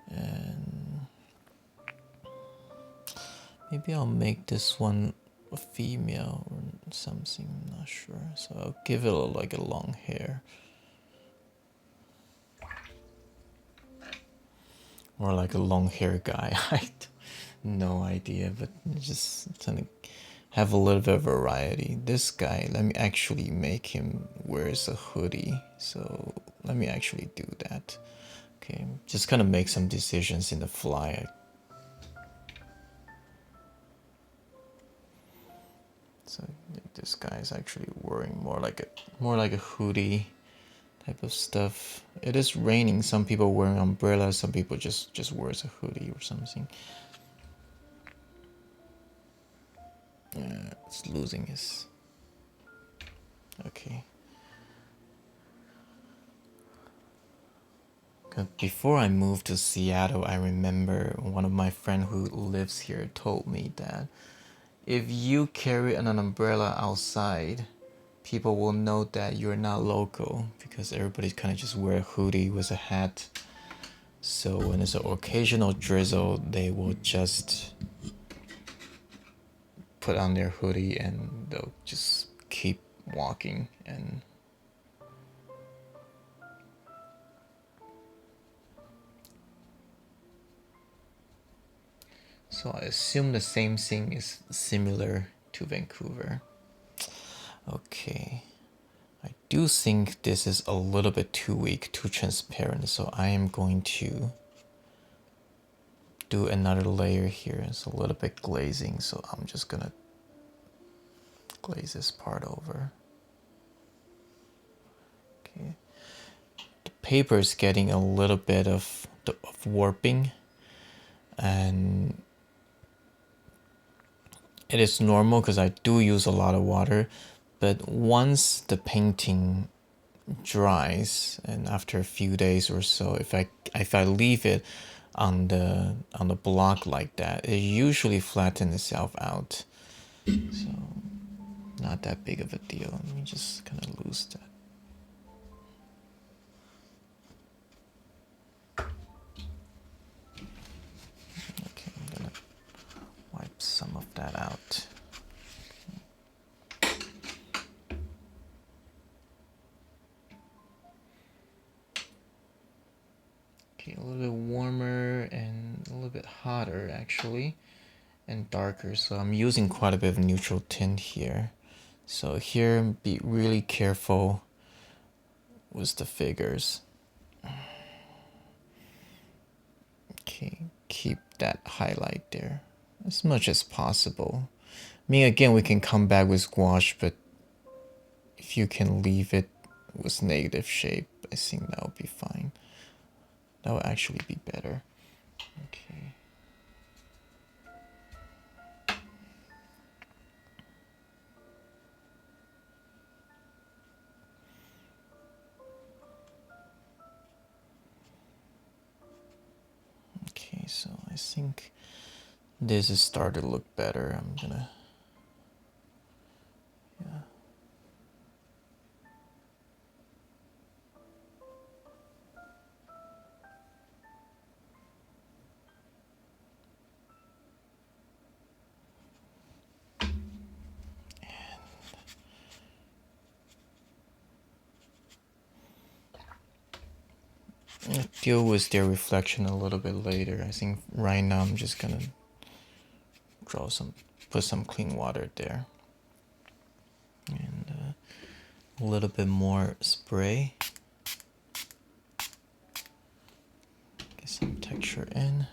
And maybe I'll make this one a female or something, I'm not sure. So I'll give it like a long hair. Or like a long hair guy. I no idea, but just trying to have a little bit of variety. This guy, let me actually make him wears a hoodie. So let me actually do that. Okay, just kind of make some decisions in the fly. So this guy is actually wearing more like a hoodie type of stuff. It is raining. Some people wearing umbrellas. Some people just wears a hoodie or something. It's losing his. Okay. Before I moved to Seattle, I remember one of my friends who lives here told me that if you carry an umbrella outside, people will know that you're not local because everybody kind of just wear a hoodie with a hat. So when there's an occasional drizzle, they will just put on their hoodie and they'll just keep walking. And so I assume the same thing is similar to Vancouver. Okay. I do think this is a little bit too weak, too transparent, so I am going to do another layer here. It's a little bit glazing, so I'm just gonna glaze this part over. Okay. The paper is getting a little bit of warping, and it is normal because I do use a lot of water, but once the painting dries and after a few days or so, if I leave it on the block like that, it usually flattens itself out. So not that big of a deal. Let me just kind of lose that. Okay, I'm gonna wipe some of that out. Okay, a little bit warmer and a little bit hotter actually, and darker. So I'm using quite a bit of neutral tint here. So here, be really careful with the figures. Okay, keep that highlight there as much as possible. I mean, again, we can come back with gouache, but if you can leave it with negative shape, I think that would be fine. That would actually be better. Okay. Okay, so I think this is starting to look better. I'm gonna, yeah. I'll deal with their reflection a little bit later. I think right now I'm just gonna put some clean water there. And a little bit more spray. Get some texture in.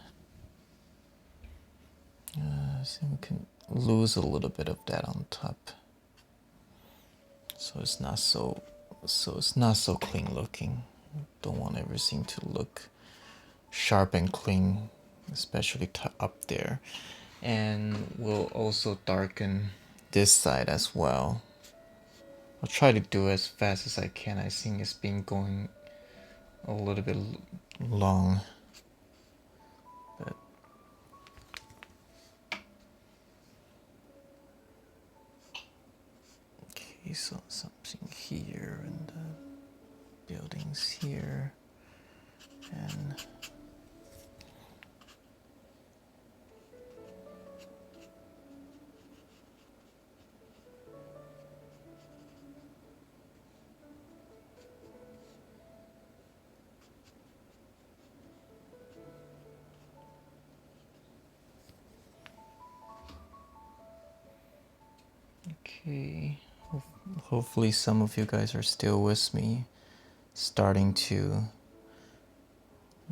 I think we can lose a little bit of that on top. So it's not so clean looking. Don't want everything to look sharp and clean, especially up there. And we'll also darken this side as well. I'll try to do it as fast as I can. I think it's been going a little bit long, but okay, so something here and the buildings here, and okay. Hopefully some of you guys are still with me. You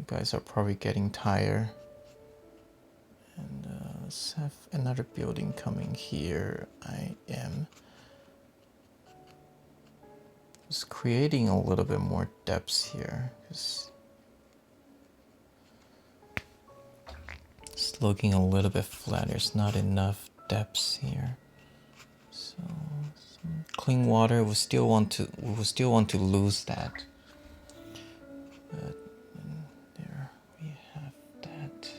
guys are probably getting tired. And let's have another building coming here. I am just creating a little bit more depth here. It's looking a little bit flat. There's not enough depth here. So some clean water. We still want to lose that. But there we have that.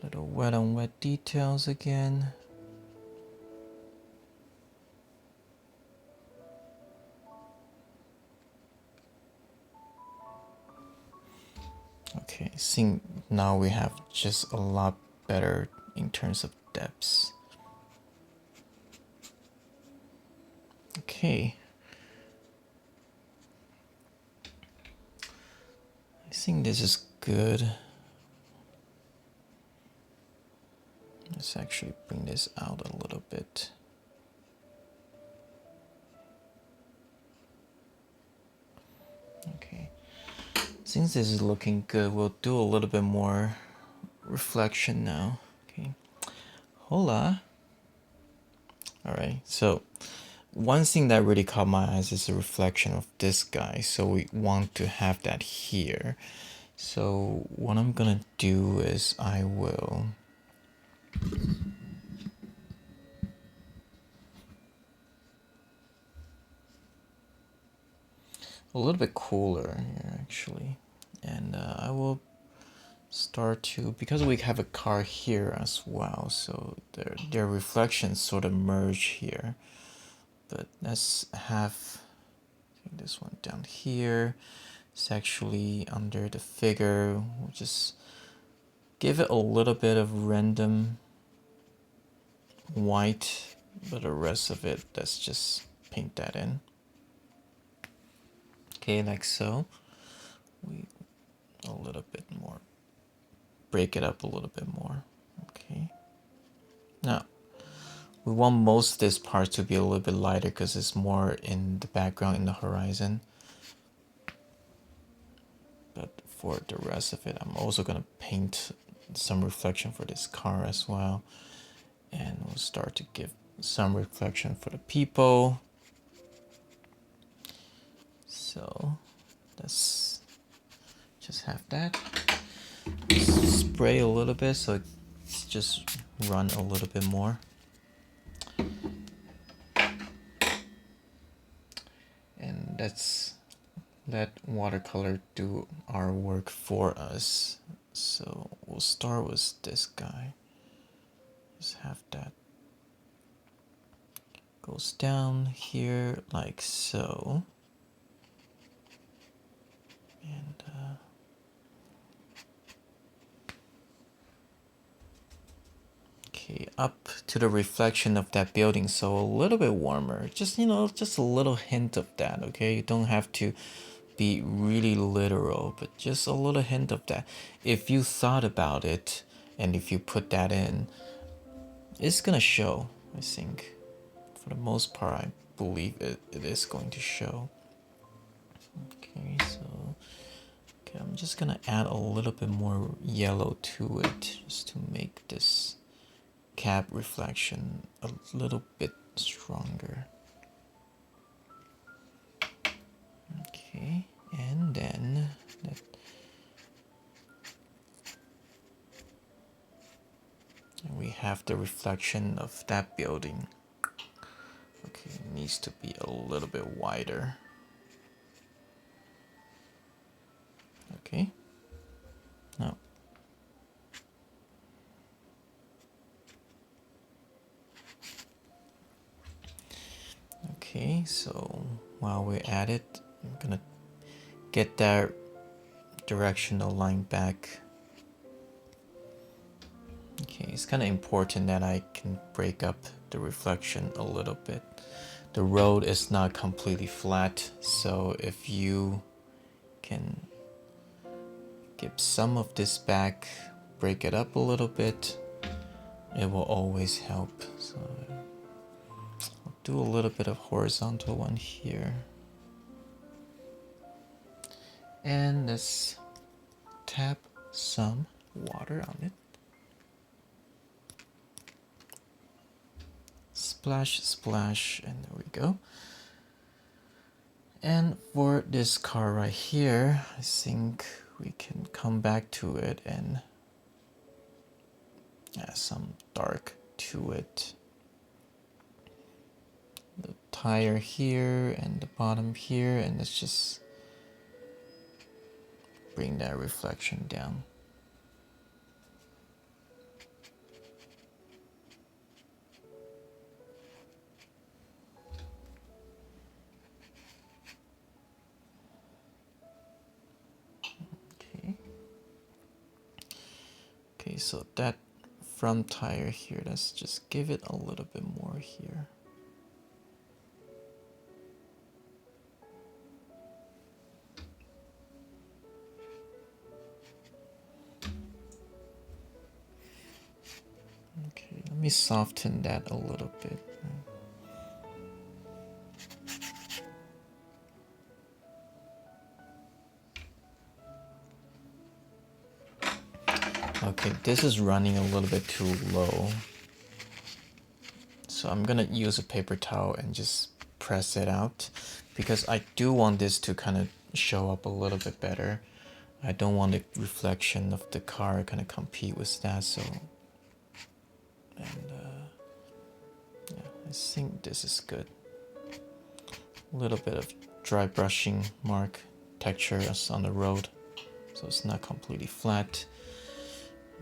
Little wet on wet details again. Okay, I think now we have just a lot better in terms of depths. Okay. I think this is good. Let's actually bring this out a little bit. Okay. Since this is looking good, we'll do a little bit more reflection now. Okay. Hola. Alright, so one thing that really caught my eyes is the reflection of this guy. So we want to have that here. So what I'm gonna do is I will a little bit cooler here actually, and I will start to, because we have a car here as well, so their reflections sort of merge here. But let's have this one down here. It's actually under the figure. We'll just give it a little bit of random white, but the rest of it, let's just paint that in. Okay, like so. We a little bit more, break it up a little bit more. Okay. Now, We want most of this part to be a little bit lighter because it's more in the background, in the horizon. But for the rest of it, I'm also gonna paint some reflection for this car as well. And we'll start to give some reflection for the people. So let's just have that. Spray a little bit so it's just run a little bit more. And let watercolor do our work for us. So we'll start with this guy. Just have that goes down here like so. And okay, up to the reflection of that building, so a little bit warmer. Just, you know, just a little hint of that, okay? You don't have to be really literal, but just a little hint of that. If you thought about it and if you put that in, it's gonna show, I think. For the most part, I believe it is going to show. Okay, so okay, I'm just gonna add a little bit more yellow to it just to make this cap reflection a little bit stronger. Okay, and then we have the reflection of that building. Okay, it needs to be a little bit wider. Okay, now okay, so while we're at it, I'm gonna get that directional line back. Okay, it's kind of important that I can break up the reflection a little bit. The road is not completely flat, so if you can give some of this back, break it up a little bit, it will always help. So I'll do a little bit of horizontal one here. And let's tap some water on it. Splash, splash, and there we go. And for this car right here, I think we can come back to it and add some dark to it. The tire here and the bottom here, and let's just bring that reflection down. Okay, so that front tire here, let's just give it a little bit more here. Okay, let me soften that a little bit. Okay, this is running a little bit too low. So I'm gonna use a paper towel and just press it out because I do want this to kind of show up a little bit better. I don't want the reflection of the car kind of compete with that, so and yeah, I think this is good. A little bit of dry brushing mark texture on the road, so it's not completely flat.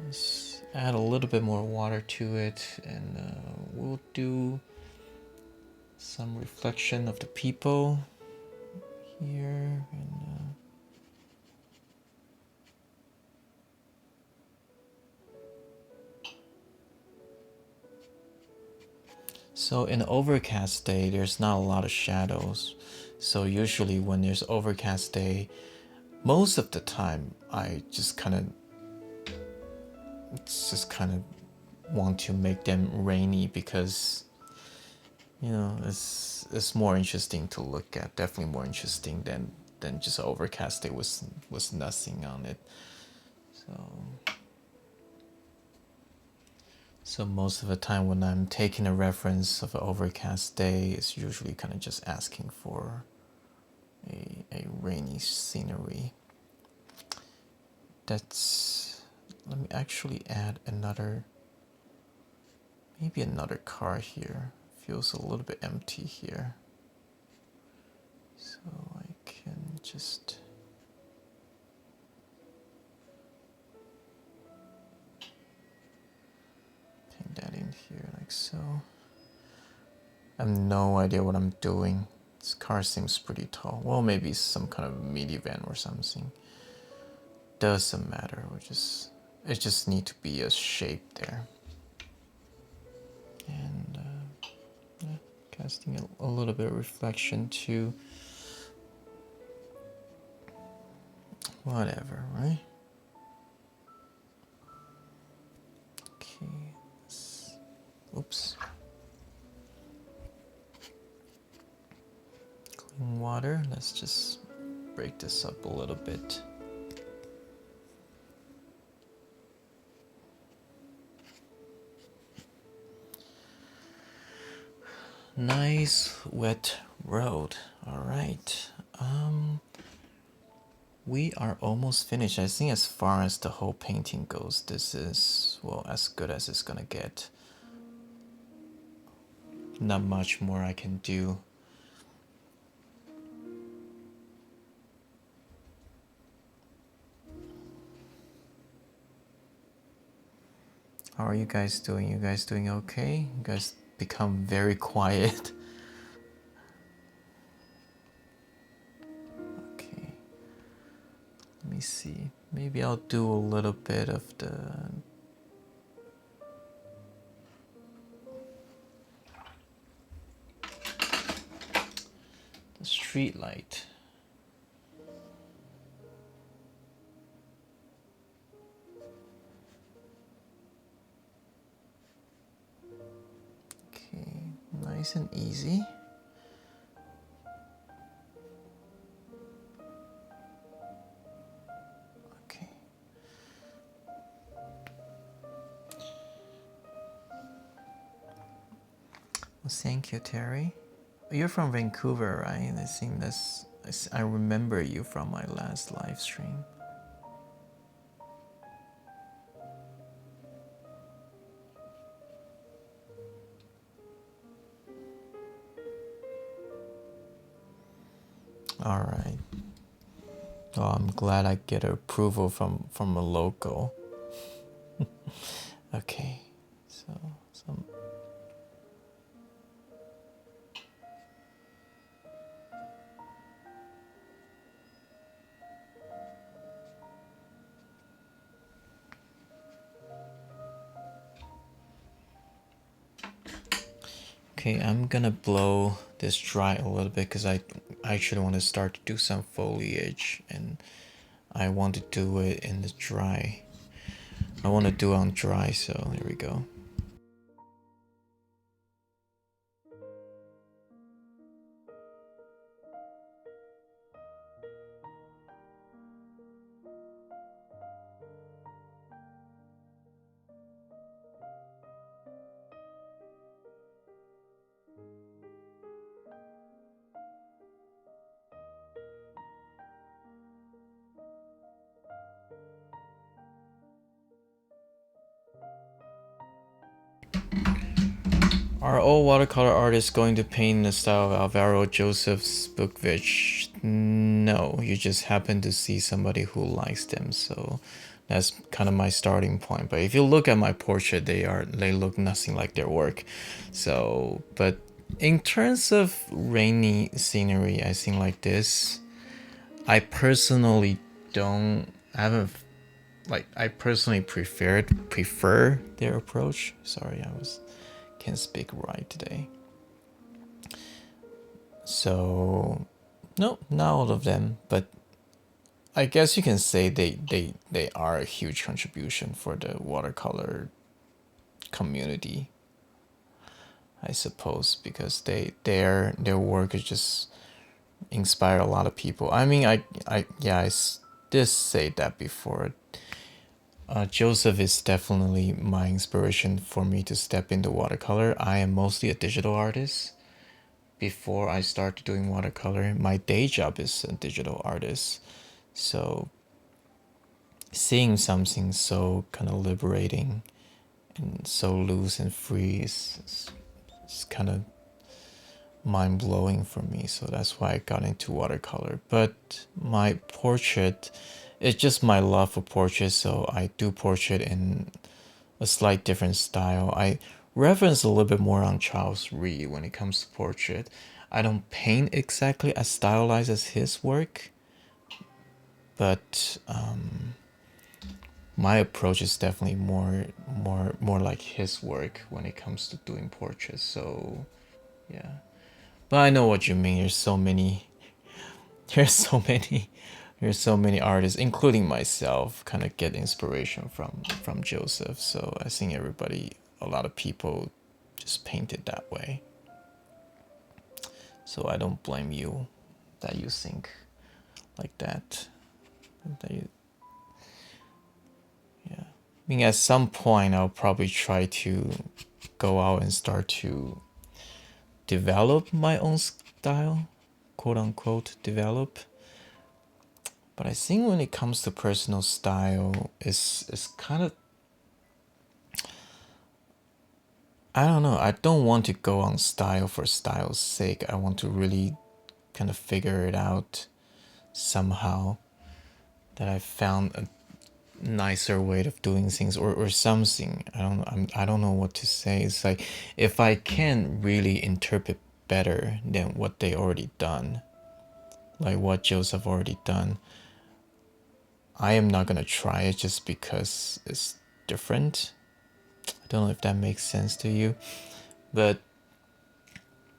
Let's add a little bit more water to it, and we'll do some reflection of the people here. And so in overcast day, there's not a lot of shadows. So usually when there's overcast day, most of the time I just kind of want to make them rainy because you know, it's more interesting to look at. Definitely more interesting than just an overcast day with nothing on it. So most of the time when I'm taking a reference of an overcast day, it's usually kind of just asking for a rainy scenery. That's, let me actually add another, maybe another car here. Feels a little bit empty here. So I can just paint that in here like so. I have no idea what I'm doing. This car seems pretty tall. Well, maybe some kind of minivan or something. Doesn't matter. It just need to be a shape there. And yeah, casting a little bit of reflection too. Whatever, right? Okay. Oops. Clean water. Let's just break this up a little bit. Nice wet road. All right. We are almost finished. I think as far as the whole painting goes, this is, well, as good as it's gonna get. Not much more I can do. How are you guys doing? You guys doing okay? You guys become very quiet. Okay. Let me see. Maybe I'll do a little bit of the street light. Okay, nice and easy. Okay. Well, thank you, Terry. You're from Vancouver, right? I think I remember you from my last live stream. All right. Oh, I'm glad I get approval from a local. Okay. So some. Okay, I'm gonna blow this dry a little bit because I actually want to start to do some foliage and I want to do it in the dry. I want to do it on dry, so there we go. Are all watercolor artists going to paint in the style of Alvaro Joseph Zbukvic? No, you just happen to see somebody who likes them, so that's kind of my starting point. But if you look at my portrait, they look nothing like their work. So, but in terms of rainy scenery, I think like this, I personally don't I personally prefer their approach. Sorry, can't speak right today. So no, not all of them, but I guess you can say they are a huge contribution for the watercolor community. I suppose, because their work is just inspire a lot of people. I mean, did say that before. Joseph is definitely my inspiration for me to step into watercolor. I am mostly a digital artist. Before I started doing watercolor, my day job is a digital artist. So seeing something so kind of liberating and so loose and free is kind of mind blowing for me. So that's why I got into watercolor. But my portrait, it's just my love for portraits. So I do portrait in a slight different style. I reference a little bit more on Charles Reed when it comes to portrait. I don't paint exactly as stylized as his work, but my approach is definitely more like his work when it comes to doing portraits. So yeah, but I know what you mean. There's so many, there's so many artists, including myself, kind of get inspiration from Joseph. So I think a lot of people, just paint it that way. So I don't blame you that you think like that. That you, yeah. I mean, at some point, I'll probably try to go out and start to develop my own style, quote unquote, develop. But I think when it comes to personal style, it's kind of, I don't know. I don't want to go on style for style's sake. I want to really kind of figure it out somehow, that I found a nicer way of doing things, or something. I don't know what to say. It's like, if I can really interpret better than what they already done, like what Joseph already done, I am not gonna try it just because it's different. I don't know if that makes sense to you, but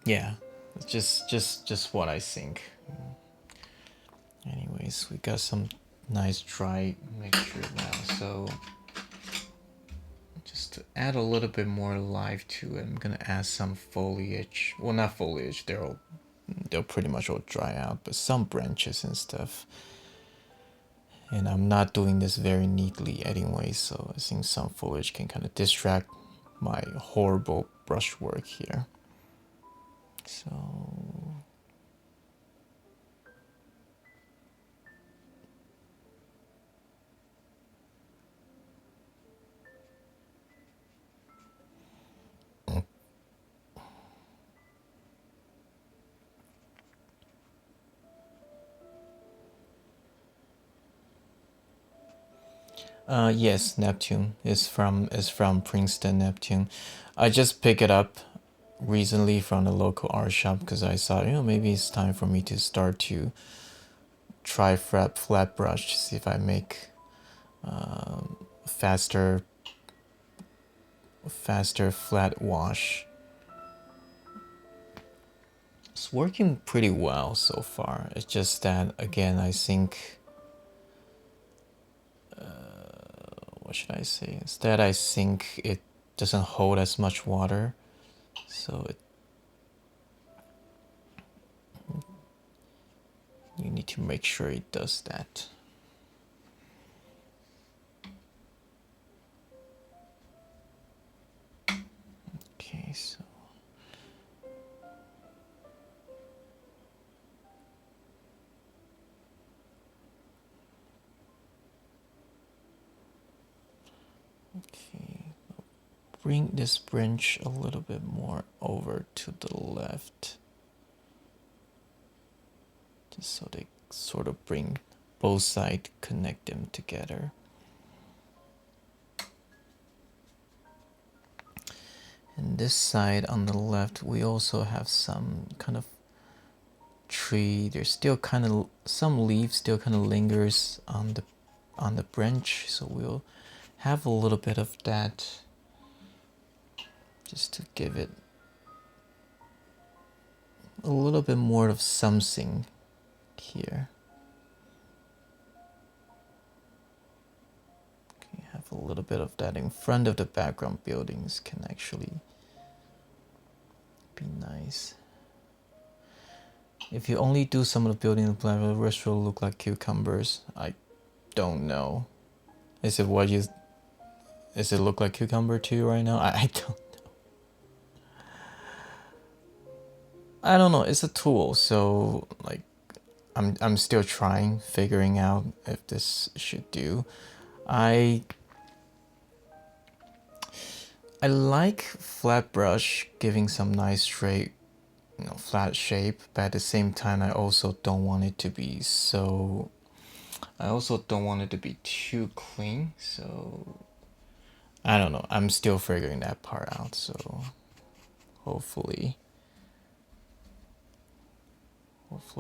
yeah, it's just what I think. Anyways, we got some nice dry mixture now, so just to add a little bit more life to it, I'm gonna add some foliage. Well, not foliage, they'll pretty much all dry out, but some branches and stuff. And I'm not doing this very neatly anyway, so I think some foliage can kind of distract my horrible brushwork here. So yes, Neptune is from Princeton, Neptune. I just picked it up recently from the local art shop because I thought, maybe it's time for me to start to try flat brush to see if I make faster flat wash. It's working pretty well so far. It's just that, again, I think, what should I say? Instead, I think it doesn't hold as much water, so you need to make sure it does that. Okay, so okay, bring this branch a little bit more over to the left, just so they sort of bring both sides, connect them together. And this side on the left, we also have some kind of tree. There's still kind of some leaves still kind of lingers on the branch, so we'll have a little bit of that just to give it a little bit more of something here. Okay, have a little bit of that in front of the background buildings can actually be nice. If you only do some of the building, the rest will look like cucumbers. I don't know. Is it what you? Does it look like cucumber to you right now? I don't know. I don't know. It's a tool, so like, I'm still trying, figuring out if this should do. I like flat brush giving some nice straight, flat shape, but at the same time I also don't want it to be so, I also don't want it to be too clean, so I don't know. I'm still figuring that part out, so hopefully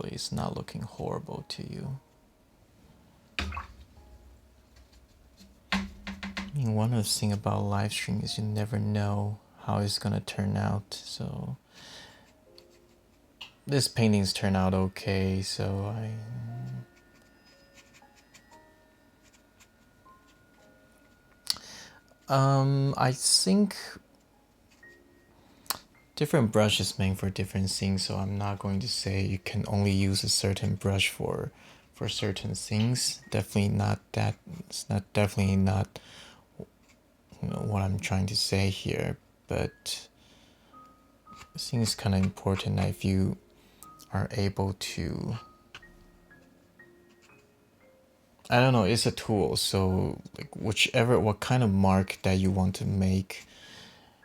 it's not looking horrible to you. I mean, one of the things about live stream is you never know how it's gonna turn out, so this paintings turn out okay, so I think different brushes made for different things, so I'm not going to say you can only use a certain brush for certain things. Definitely not that. It's not definitely not what I'm trying to say here, but I think it's kind of important that if you are able to, I don't know, it's a tool, so like what kind of mark that you want to make,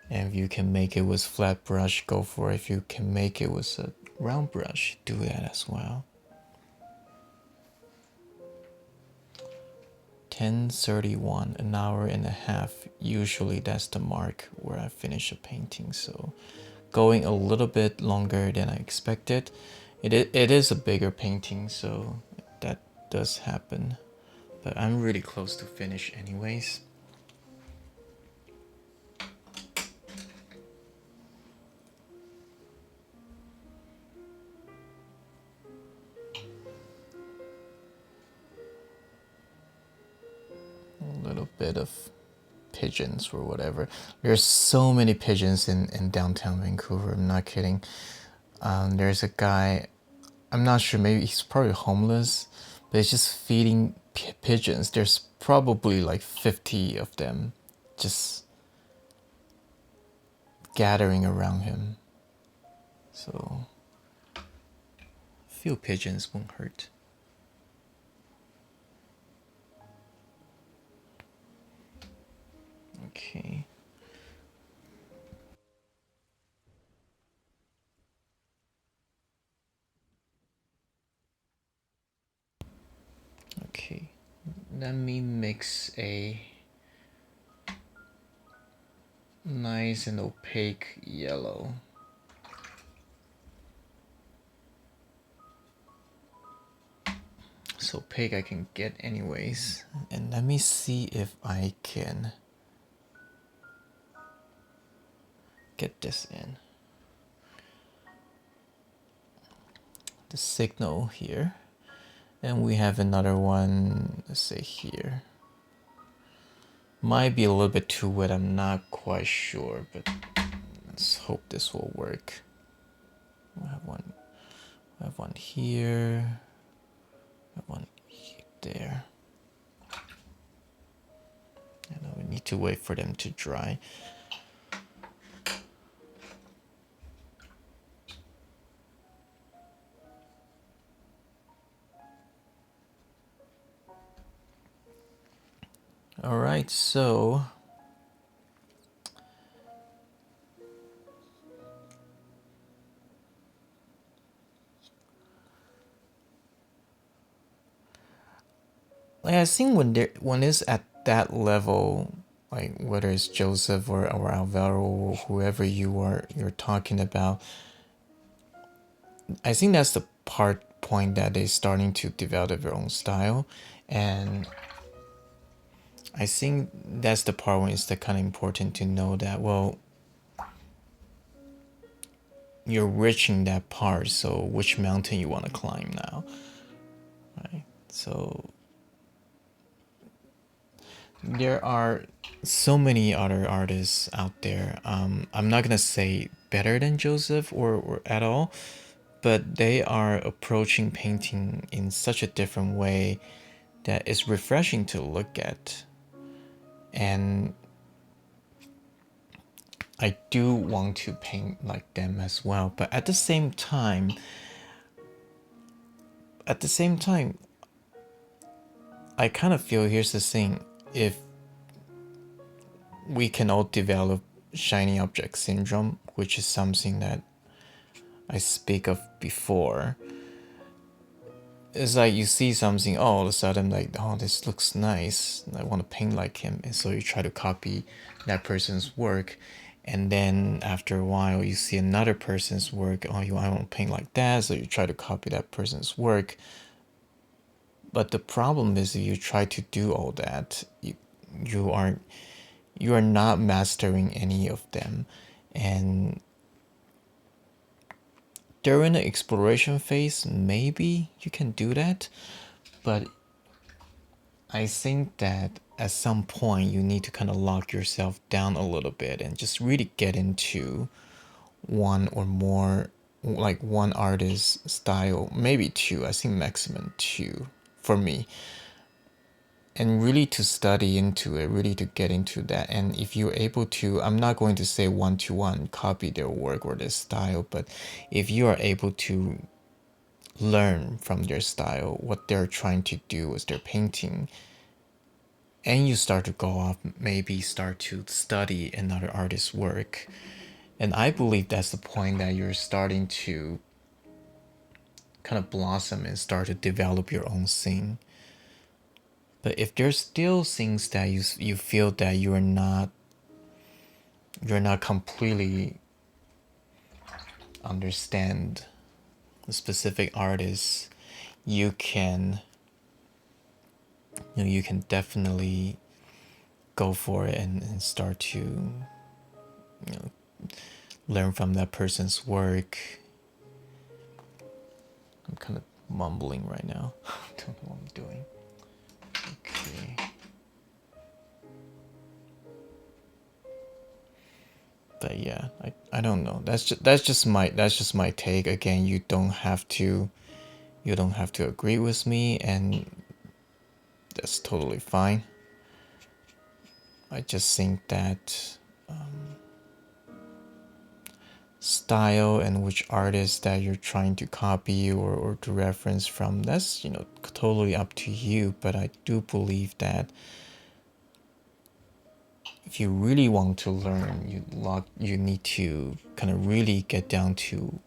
and if you can make it with flat brush, go for it. If you can make it with a round brush, do that as well. 10:31, an hour and a half. Usually that's the mark where I finish a painting, so going a little bit longer than I expected. It is a bigger painting, so that does happen, but I'm really close to finish anyways. A little bit of pigeons or whatever. There's so many pigeons in downtown Vancouver, I'm not kidding. There's a guy, I'm not sure, maybe he's probably homeless, but he's just feeding pigeons. There's probably like 50 of them just gathering around him. So a few pigeons won't hurt. Okay. Okay. Let me mix a nice and opaque yellow. So opaque I can get anyways. And let me see if I can get this in. The signal here. And we have another one, let's say here. Might be a little bit too wet, I'm not quite sure, but let's hope this will work. We have one here, we have one there. And we need to wait for them to dry. All right, so like I think when it's at that level, like whether it's Joseph or Alvaro or whoever you're talking about, I think that's the point that they're starting to develop their own style, and I think that's the part when it's kind of important to know that, well, you're reaching that part, so which mountain you want to climb now, right? So there are so many other artists out there. I'm not gonna say better than Joseph or at all, but they are approaching painting in such a different way that is refreshing to look at. And I do want to paint like them as well, but at the same time, I kind of feel, here's the thing, if we can all develop shiny object syndrome, which is something that I speak of before. It's like you see something, oh, all of a sudden, like, oh, this looks nice, I want to paint like him, and so you try to copy that person's work, and then after a while you see another person's work, oh, I want to paint like that, so you try to copy that person's work. But the problem is, if you try to do all that, you are not mastering any of them. And during the exploration phase, maybe you can do that, but I think that at some point you need to kind of lock yourself down a little bit and just really get into one or more, like one artist style, maybe two, I think maximum two for me, and really to study into it, really to get into that. And if you're able to, I'm not going to say one-to-one copy their work or their style, but if you are able to learn from their style, what they're trying to do with their painting, and you start to go off, maybe start to study another artist's work. And I believe that's the point that you're starting to kind of blossom and start to develop your own thing. But if there's still things that you feel that you're not completely understand the specific artist, you can definitely go for it and start to learn from that person's work. I'm kind of mumbling right now. I don't know what I'm doing. Okay. But yeah, I don't know. That's just my take. Again, you don't have to agree with me, and that's totally fine. I just think that style and which artist that you're trying to copy or to reference from, that's totally up to you. But I do believe that if you really want to learn, you need to kind of really get down to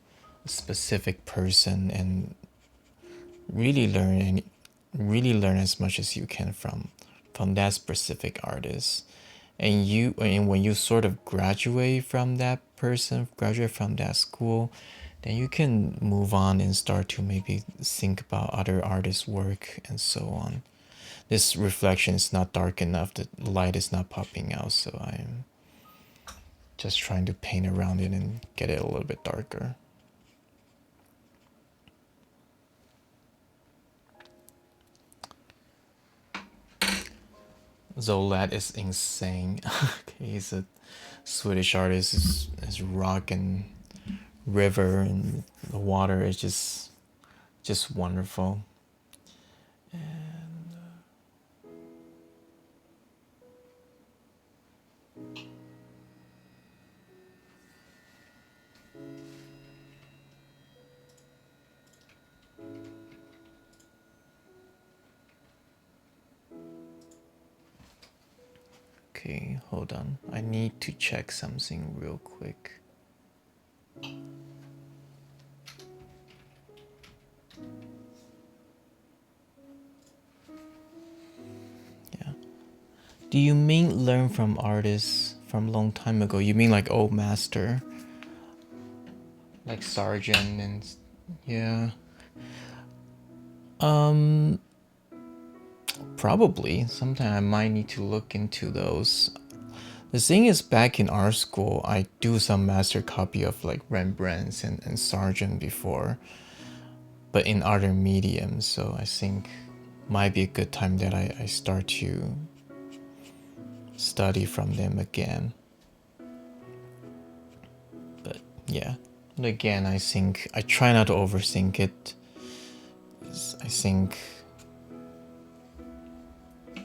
a specific person and really learn as much as you can from that specific artist. And when you sort of graduate from that person, graduate from that school, then you can move on and start to maybe think about other artists' work and so on. This reflection is not dark enough, the light is not popping out, so I'm just trying to paint around it and get it a little bit darker. Zolat is insane. Okay, he's a Swedish artist. His rock and river and the water is just wonderful. And okay, hold on. I need to check something real quick. Yeah. Do you mean learn from artists from a long time ago? You mean like old master? Like Sargent and yeah. Probably. Sometime I might need to look into those. The thing is, back in art school, I do some master copy of like Rembrandts and Sargent before, but in other mediums. So I think might be a good time that I start study from them again. But yeah, and again, I think I try not to overthink it. I think you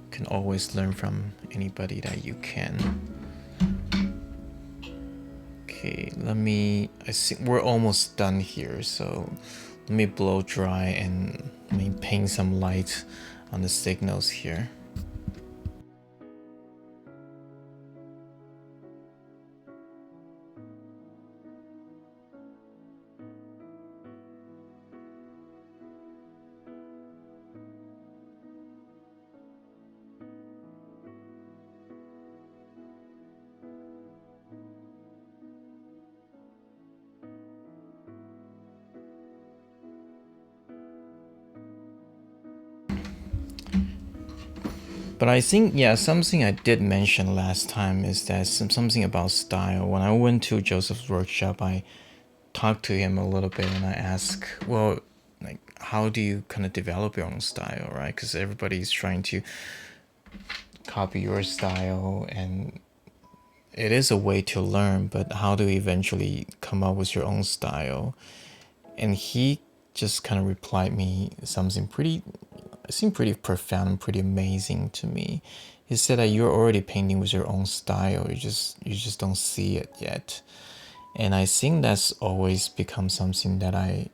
can always learn from anybody that you can. Okay, I think we're almost done here, so let me blow dry and let me paint some light on the signals here. But I think, yeah, something I did mention last time is that something about style. When I went to Joseph's workshop, I talked to him a little bit and I asked, well, like, how do you kind of develop your own style, right? Because everybody's trying to copy your style, and it is a way to learn, but how do you eventually come up with your own style? And he just kind of replied me something it seemed pretty profound and pretty amazing to me. He said that you're already painting with your own style. You just don't see it yet. And I think that's always become something that I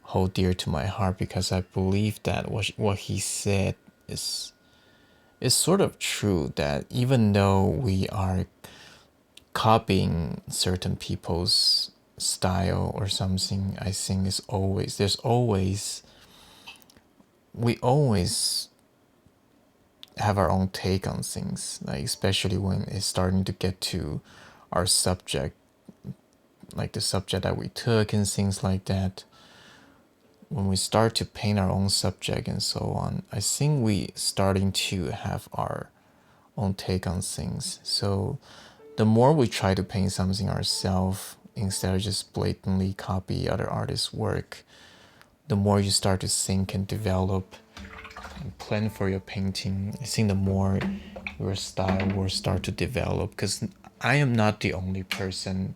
hold dear to my heart, because I believe that what he said is sort of true, that even though we are copying certain people's style or something, I think we always have our own take on things, like especially when it's starting to get to our subject, like the subject that we took and things like that. When we start to paint our own subject and so on, I think we starting to have our own take on things. So the more we try to paint something ourselves instead of just blatantly copy other artists' work, the more you start to think and develop and plan for your painting. I think the more your style will start to develop, because I am not the only person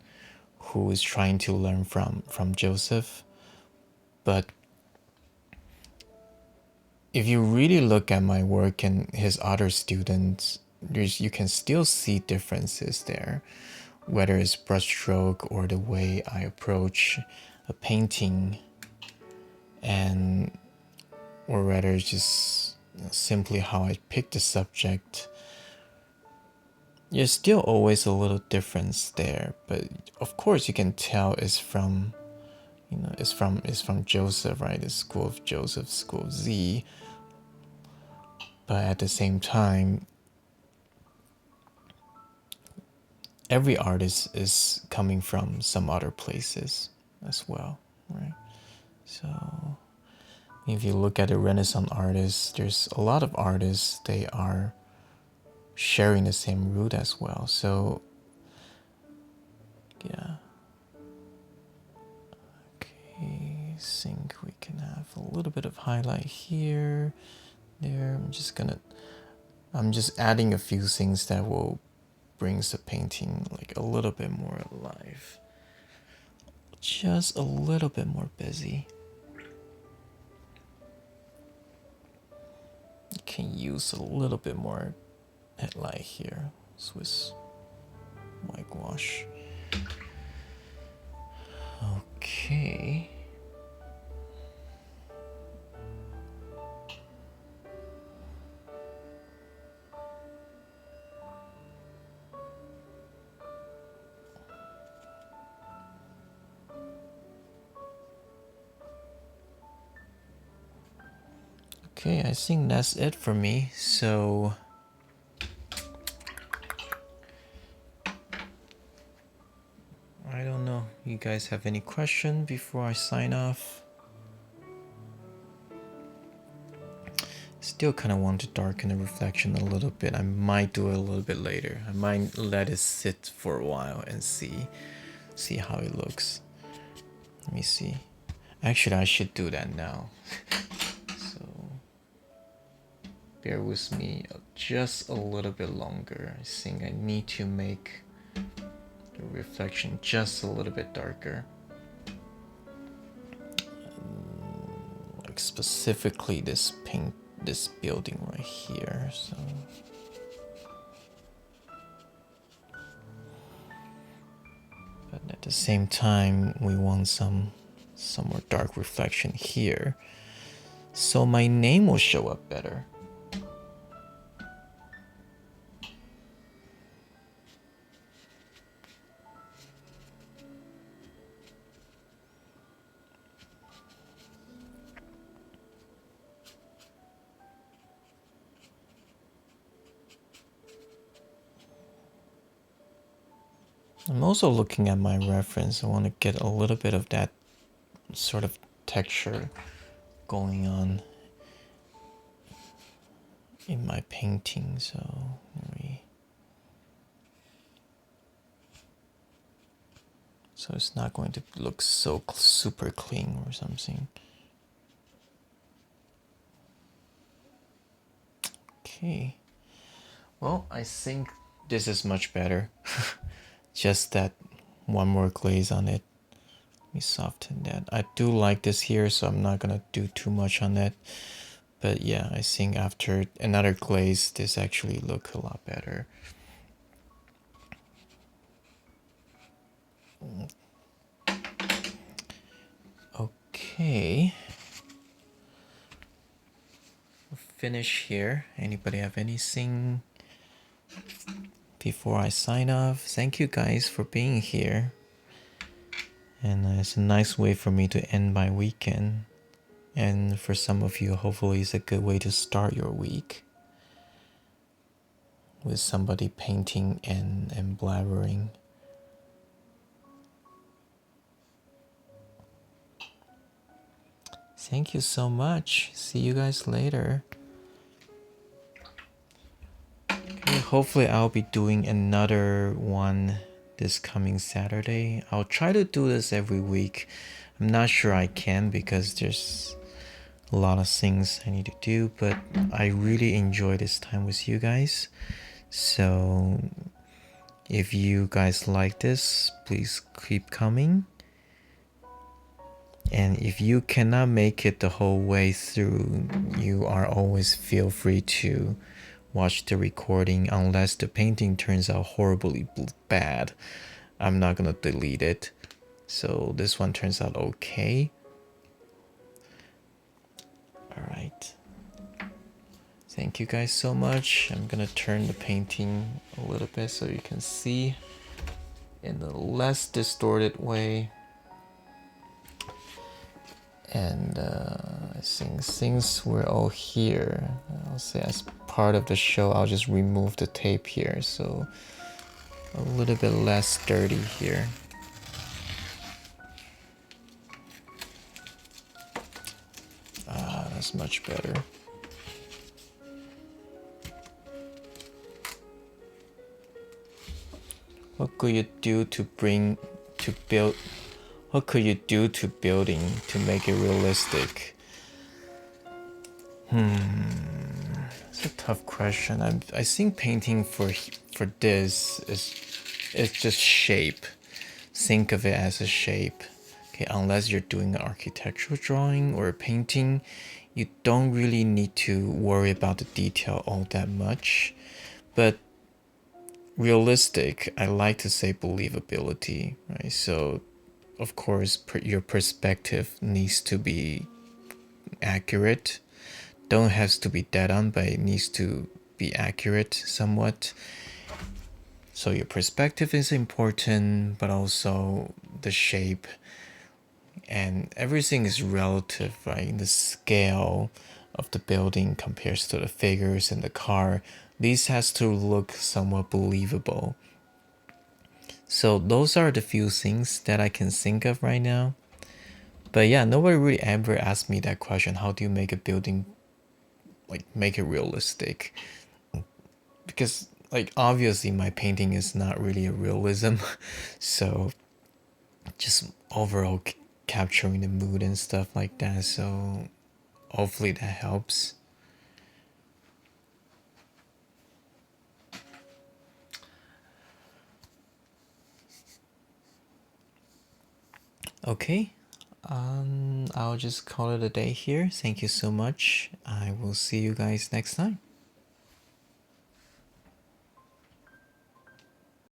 who is trying to learn from Joseph. But if you really look at my work and his other students, you can still see differences there, whether it's brushstroke or the way I approach a painting, and or rather just simply how I pick the subject. There's still always a little difference there, but of course you can tell it's from Joseph, right? The school of Joseph, school of Z. But at the same time, every artist is coming from some other places as well, right? So if you look at the Renaissance artists, there's a lot of artists, they are sharing the same root as well. So yeah. Okay, I think we can have a little bit of highlight here, there. I'm just adding a few things that will bring the painting like a little bit more alive. Just a little bit more busy. You can use a little bit more headlight here. Swiss whitewash. Okay. Okay, I think that's it for me. So I don't know. You guys have any question before I sign off? Still kind of want to darken the reflection a little bit. I might do it a little bit later. I might let it sit for a while and see how it looks. Let me see. Actually, I should do that now. So bear with me just a little bit longer. I think I need to make the reflection just a little bit darker. Like specifically this pink, this building right here. So but at the same time we want some more dark reflection here, so my name will show up better. I'm also looking at my reference. I want to get a little bit of that sort of texture going on in my painting. So it's not going to look so super clean or something. Okay. Well, I think this is much better. Just that one more glaze on it. Let me soften that. I do like this here, so I'm not gonna do too much on it. But yeah, I think after another glaze, this actually look a lot better. Okay. We'll finish here. Anybody have anything before I sign off? Thank you guys for being here. And it's a nice way for me to end my weekend. And for some of you, hopefully it's a good way to start your week with somebody painting and blabbering. Thank you so much. See you guys later. Okay, hopefully I'll be doing another one this coming Saturday. I'll try to do this every week. I'm not sure I can because there's a lot of things I need to do, but I really enjoy this time with you guys. So if you guys like this, please keep coming. And if you cannot make it the whole way through, you are always feel free to watch the recording unless the painting turns out horribly bad. I'm not gonna delete it. So this one turns out okay. Alright. Thank you guys so much. I'm gonna turn the painting a little bit so you can see in a less distorted way. And I think since we're all here, I'll say as part of the show, I'll just remove the tape here, so a little bit less dirty here. That's much better. What could you do to build? What could you do to building to make it realistic? It's a tough question. I think painting for this is just shape. Think of it as a shape. Okay, unless you're doing an architectural drawing or a painting, you don't really need to worry about the detail all that much. But realistic, I like to say believability, right? So of course your perspective needs to be accurate. Don't have to be dead on, but it needs to be accurate somewhat. So your perspective is important, but also the shape, and everything is relative, right? The scale of the building compares to the figures in the car. This has to look somewhat believable. So those are the few things that I can think of right now. But yeah, nobody really ever asked me that question. How do you make a building, like make it realistic? Because like obviously my painting is not really a realism. So just overall capturing the mood and stuff like that. So hopefully that helps. Okay, I'll just call it a day here. Thank you so much. I will see you guys next time.